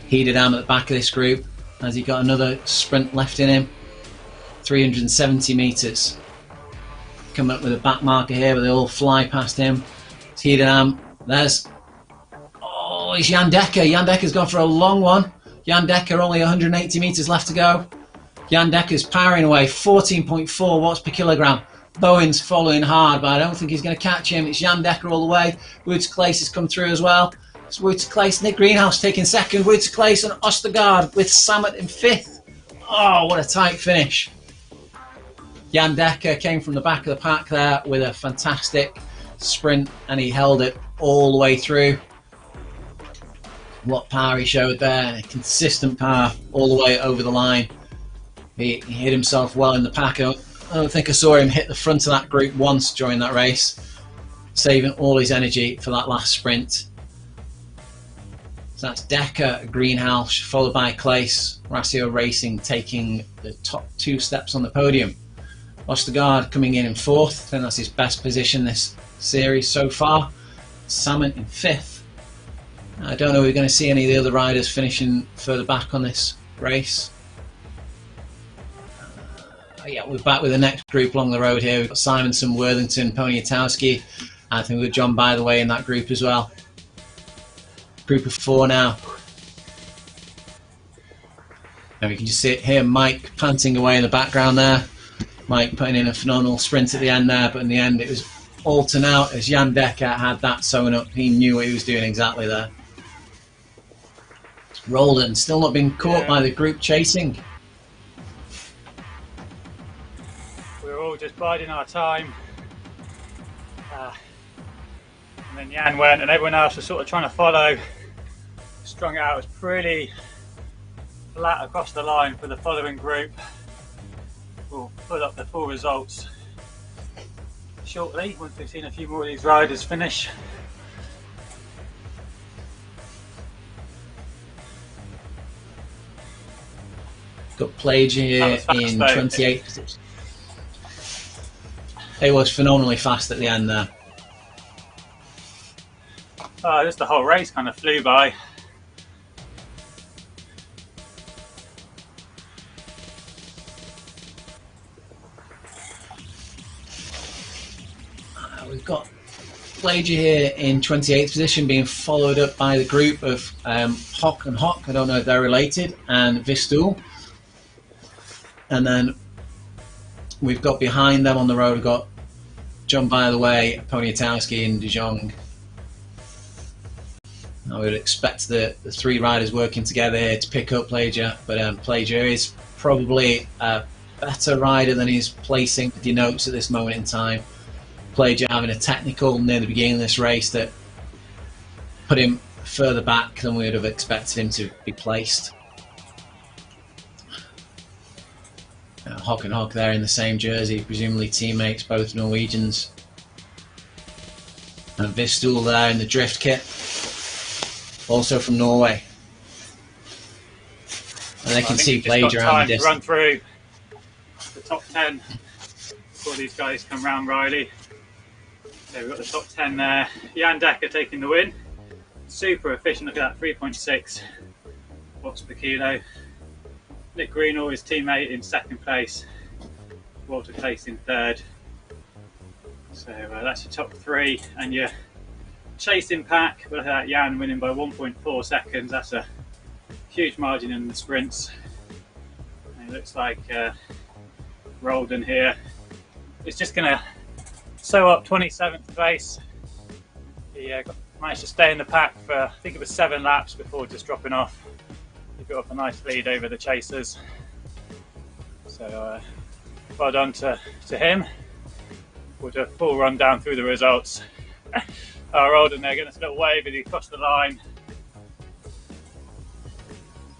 Hederdam at the back of this group. Has he got another sprint left in him? 370 metres. Coming up with a back marker here, but they all fly past him. It's Hederdam. There's... Oh, it's Jan Dekker. Jan Dekker's gone for a long one. Jan Dekker, only 180 metres left to go. Jan Dekker's powering away, 14.4 watts per kilogram. Bowen's following hard, but I don't think he's going to catch him. It's Jan Dekker all the way. Woods Clace has come through as well. It's Woods Clace, Nick Greenhouse taking second. Woods Clace and Ostergaard with Samet in fifth. Oh, what a tight finish. Jan Dekker came from the back of the pack there with a fantastic sprint, and he held it all the way through. What power he showed there, consistent power all the way over the line. He hit himself well in the pack. I don't think I saw him hit the front of that group once during that race, saving all his energy for that last sprint. So that's Dekker, Greenhouse, followed by Clace. Ratio Racing taking the top two steps on the podium. Ostergaard coming in fourth. I think that's his best position this series so far. Samet in fifth. I don't know if we're going to see any of the other riders finishing further back on this race. Yeah, we're back with the next group along the road here. We've got Simonson, Worthington, Poniatowski. I think we've got John By the Way in that group as well. Group of four now. And we can just see it here, Mike panting away in the background there. Mike putting in a phenomenal sprint at the end there, but in the end it was all to now as Jan Dekker had that sewn up. He knew what he was doing exactly there. Roldan still not being caught by the group chasing. We're all just biding our time. And then Jan went and everyone else was sort of trying to follow. Strung it out, it was pretty flat across the line for the following group. We'll put up the full results shortly once we've seen a few more of these riders finish. Got Plage here in 28th position. It was phenomenally fast at the end there. Just the whole race kind of flew by. We've got Plager here in 28th position, being followed up by the group of Hock and Hock. I don't know if they're related, and Vistul. And then we've got behind them on the road, we've got John By the Way, Poniatowski, and De Jong. I would expect the three riders working together here to pick up Plager, but Plager is probably a better rider than his placing denotes at this moment in time. Plager having a technical near the beginning of this race that put him further back than we would have expected him to be placed. Hock and Hock there in the same jersey, presumably teammates, both Norwegians. And Vistul there in the drift kit, also from Norway. And they can see Plager around the distance. Run through the top 10. before these guys come round, Riley. So we've got the top 10 there. Jan Dekker taking the win. Super efficient, look at that, 3.6 watts per kilo. Nick Greenall, his teammate, in second place. Walter Clace in third. So that's your top 3, and your chasing pack. But look at that, Jan winning by 1.4 seconds. That's a huge margin in the sprints. And it looks like Roldan here is just going to sew up 27th place. He managed to stay in the pack for, I think it was 7 laps before just dropping off. He built up a nice lead over the chasers. So well done to him. We'll do a full run down through the results. Roldan there getting us a little wave as he crossed the line.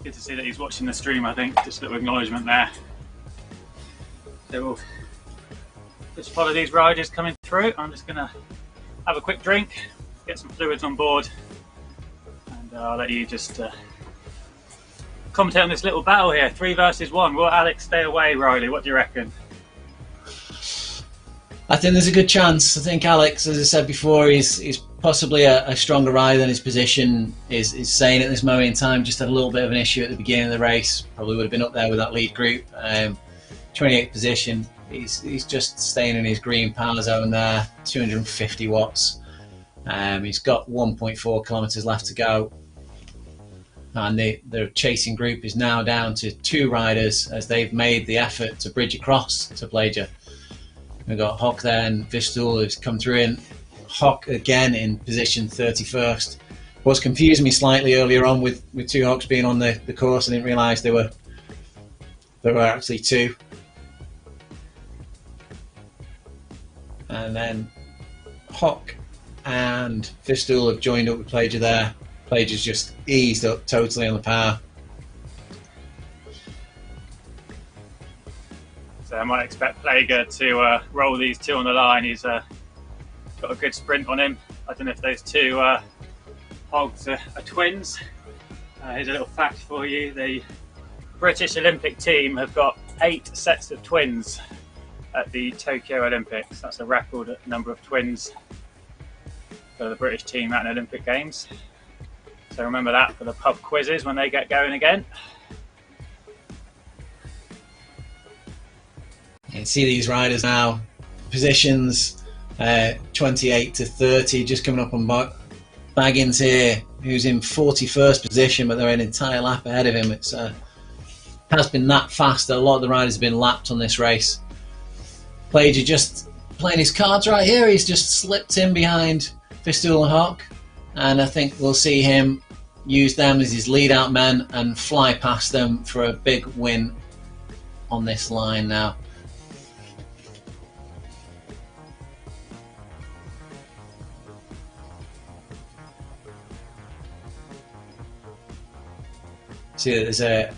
Good to see that he's watching the stream, I think. Just a little acknowledgement there. So we'll just follow these riders coming through. I'm just going to have a quick drink, get some fluids on board, and I'll let you just commentate on this little battle here. 3 versus 1. Will Alex stay away, Riley? What do you reckon? I think there's a good chance. I think Alex, as I said before, he's possibly a stronger rider than his position is saying at this moment in time. Just had a little bit of an issue at the beginning of the race. Probably would have been up there with that lead group. 28th position. He's just staying in his green power zone there. 250 watts. He's got 1.4 kilometres left to go. And the chasing group is now down to 2 riders as they've made the effort to bridge across to Plager. We've got Hock there and Vistul who's come through in. Hock again in position 31st. What's confusing me slightly earlier on with 2 Hocks being on the course, I didn't realise there were actually 2. And then Hock and Vistul have joined up with Plager there. Plager's just eased up totally on the power. So I might expect Plager to roll these 2 on the line. He's got a good sprint on him. I don't know if those 2 hogs are twins. Here's a little fact for you. The British Olympic team have got 8 sets of twins at the Tokyo Olympics. That's a record number of twins for the British team at an Olympic Games. So remember that for the pub quizzes when they get going again. You can see these riders now, positions 28 to 30, just coming up on Baggins here, who's in 41st position, but they're an entire lap ahead of him. It's has been that fast. A lot of the riders have been lapped on this race. Plager just playing his cards right here. He's just slipped in behind Vistul and Hock, and I think we'll see him use them as his lead-out men and fly past them for a big win on this line now. See that there's a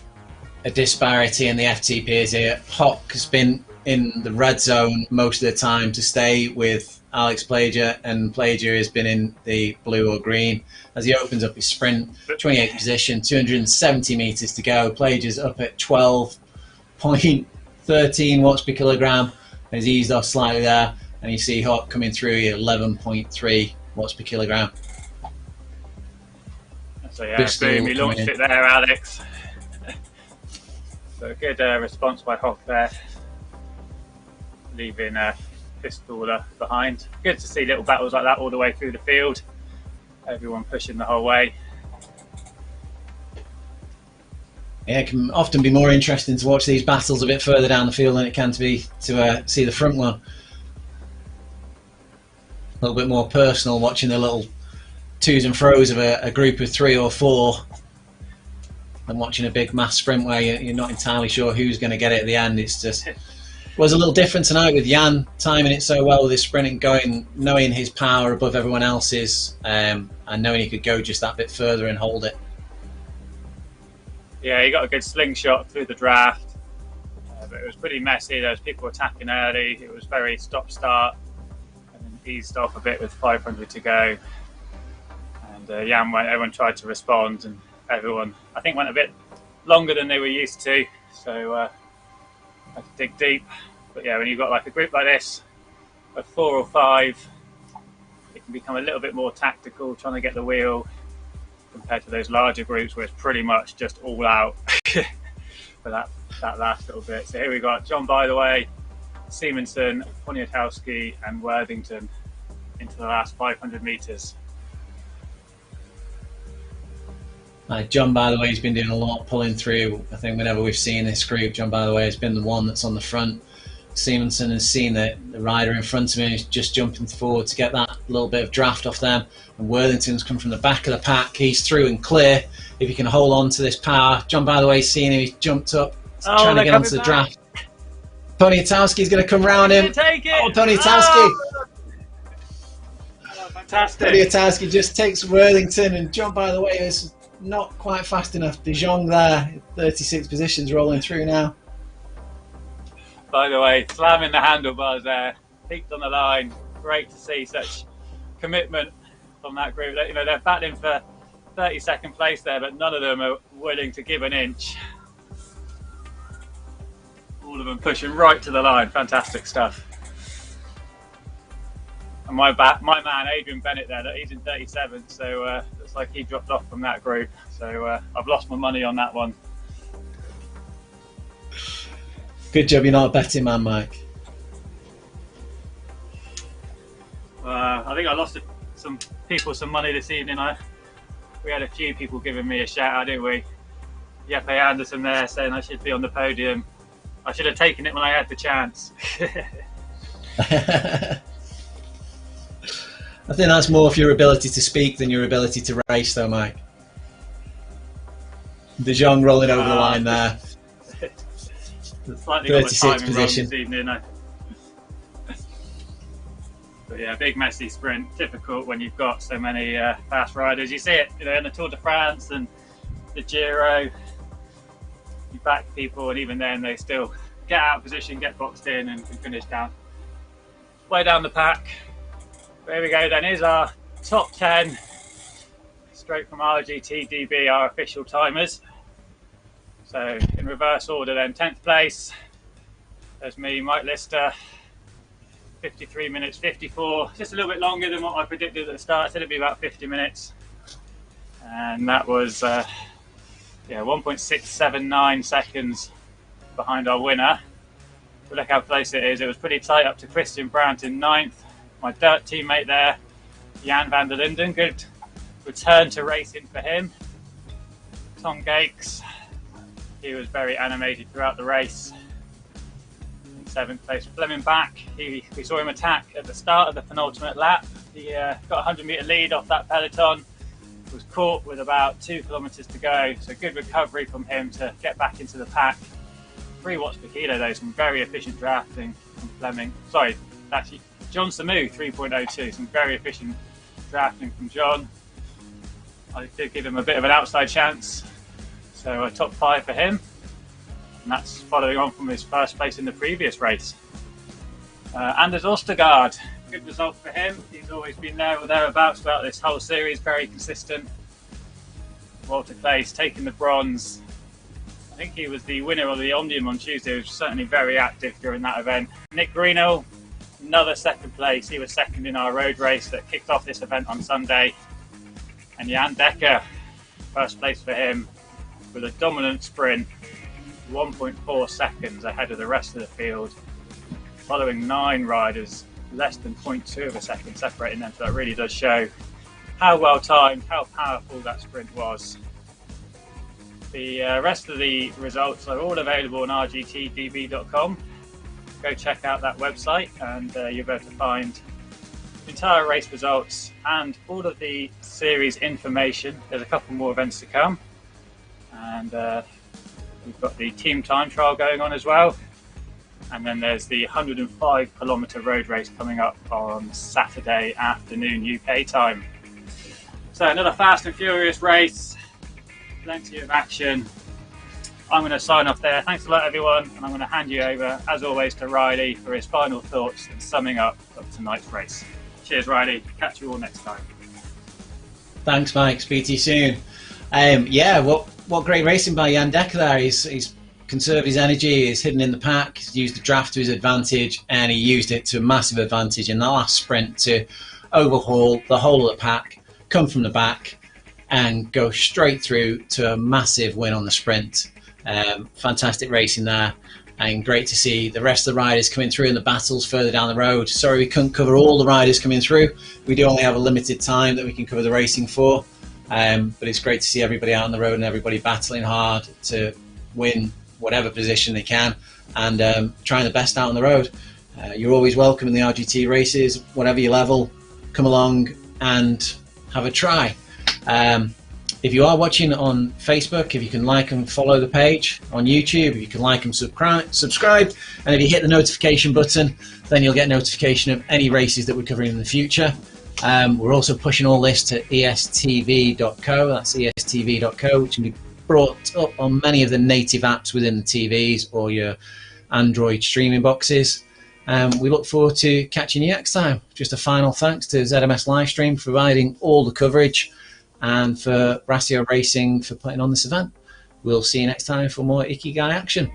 disparity in the FTPs here. Hock has been in the red zone most of the time to stay with Alex Plager, and Plager has been in the blue or green as he opens up his sprint. 28th position, 270 metres to go. Plager's up at 12.13 watts per kilogram. He's eased off slightly there, and you see Hock coming through here, 11.3 watts per kilogram. So yeah, boom, he launched it there, Alex. So a good response by Hock there, leaving Vistul behind. Good to see little battles like that all the way through the field. Everyone pushing the whole way. Yeah, it can often be more interesting to watch these battles a bit further down the field than it can to be to see the front one. A little bit more personal watching the little twos and throws of a group of 3 or 4 than watching a big mass sprint where you're not entirely sure who's going to get it at the end. It's just was a little different tonight with Jan timing it so well with his sprinting, going, knowing his power above everyone else's, and knowing he could go just that bit further and hold it. Yeah, he got a good slingshot through the draft, but it was pretty messy. There was people attacking early. It was very stop-start, and then eased off a bit with 500 to go. And Jan went. Everyone tried to respond, and everyone, I think, went a bit longer than they were used to. So had to dig deep. But yeah, when you've got like a group like this of 4 or 5, it can become a little bit more tactical, trying to get the wheel, compared to those larger groups where it's pretty much just all out for that last little bit. So here we got John, by the way, Simonsen, Poniatowski and Worthington into the last 500 metres. John, by the way, has been doing a lot pulling through. I think whenever we've seen this group, John, by the way, has been the one that's on the front. Simonsen has seen that the rider in front of him is just jumping forward to get that little bit of draft off them. And Worthington's come from the back of the pack. He's through and clear. If he can hold on to this power. John, by the way, seeing him, he's jumped up, trying to get onto the draft. Poniatowski's going to come round him. Take it. Oh, Poniatowski! Oh, fantastic. Poniatowski just takes Worthington, and John, by the way, is not quite fast enough. De Jong there, 36 positions, rolling through now. By the way, slamming the handlebars there, peaked on the line. Great to see such commitment from that group. You know, they're battling for 32nd place there, but none of them are willing to give an inch. All of them pushing right to the line. Fantastic stuff. And my man Adrian Bennett there, he's in 37th, so looks like he dropped off from that group. So I've lost my money on that one. Good job you're not a betting man, Mike. I think I lost some people some money this evening. We had a few people giving me a shout out, didn't we? Jeppe Anderson there saying I should be on the podium. I should have taken it when I had the chance. I think that's more of your ability to speak than your ability to race, though, Mike. De Jong rolling over the line there. 36th position. This evening, but yeah, big messy sprint. Difficult when you've got so many fast riders. You see it, you know, in the Tour de France and the Giro. You back people, and even then they still get out of position, get boxed in, and can finish down way down the pack. But here we go. Then here's our top 10, straight from RGTDB, our official timers. So in reverse order then, 10th place, there's me, Mike Lister, 53 minutes 54, just a little bit longer than what I predicted at the start. I said it'd be about 50 minutes. And that was 1.679 seconds behind our winner. But look how close it is. It was pretty tight up to Christian Brandt in 9th. My dirt teammate there, Jan van der Linden, good return to racing for him. Tom Gates, he was very animated throughout the race. In 7th place, Fleming back. We saw him attack at the start of the penultimate lap. He got a 100-metre lead off that peloton. Was caught with about 2 kilometres to go. So good recovery from him to get back into the pack. 3 watts per kilo though, some very efficient drafting from Fleming. Sorry, actually John Samu, 3.02. Some very efficient drafting from John. I did give him a bit of an outside chance. So a top 5 for him, and that's following on from his first place in the previous race. Anders Ostergaard, good result for him. He's always been there or thereabouts throughout this whole series, very consistent. Walter Claes taking the bronze. I think he was the winner of the Omnium on Tuesday. He was certainly very active during that event. Nick Greeno, another 2nd place. He was 2nd in our road race that kicked off this event on Sunday. And Jan Dekker, 1st place for him, with a dominant sprint, 1.4 seconds ahead of the rest of the field, following 9 riders, less than 0.2 of a second separating them. So that really does show how well timed, how powerful that sprint was. The rest of the results are all available on rgtdb.com. Go check out that website, and you'll be able to find the entire race results and all of the series information. There's a couple more events to come. And we've got the team time trial going on as well. And then there's the 105-kilometre road race coming up on Saturday afternoon UK time. So another fast and furious race, plenty of action. I'm going to sign off there. Thanks a lot, everyone. And I'm going to hand you over, as always, to Riley for his final thoughts and summing up of tonight's race. Cheers, Riley. Catch you all next time. Thanks, Mike. Speak to you soon. What great racing by Jan Dekker there. He's conserve his energy. He's hidden in the pack. He's used the draft to his advantage, and he used it to a massive advantage in the last sprint to overhaul the whole of the pack, come from the back, and go straight through to a massive win on the sprint. Fantastic racing there, and great to see the rest of the riders coming through in the battles further down the road. Sorry we couldn't cover all the riders coming through. We do only have a limited time that we can cover the racing for, but it's great to see everybody out on the road and everybody battling hard to win whatever position they can, and trying the best out on the road. You're always welcome in the RGT races, whatever your level. Come along and have a try. If you are watching on Facebook, if you can like and follow the page. On YouTube, if you can like and subscribe, and if you hit the notification button, then you'll get notification of any races that we're covering in the future. We're also pushing all this to estv.co, that's estv.co, which can be brought up on many of the native apps within the TVs or your Android streaming boxes. We look forward to catching you next time. Just a final thanks to ZMS Livestream for providing all the coverage, and for Brasio Racing for putting on this event. We'll see you next time for more Ikigai action.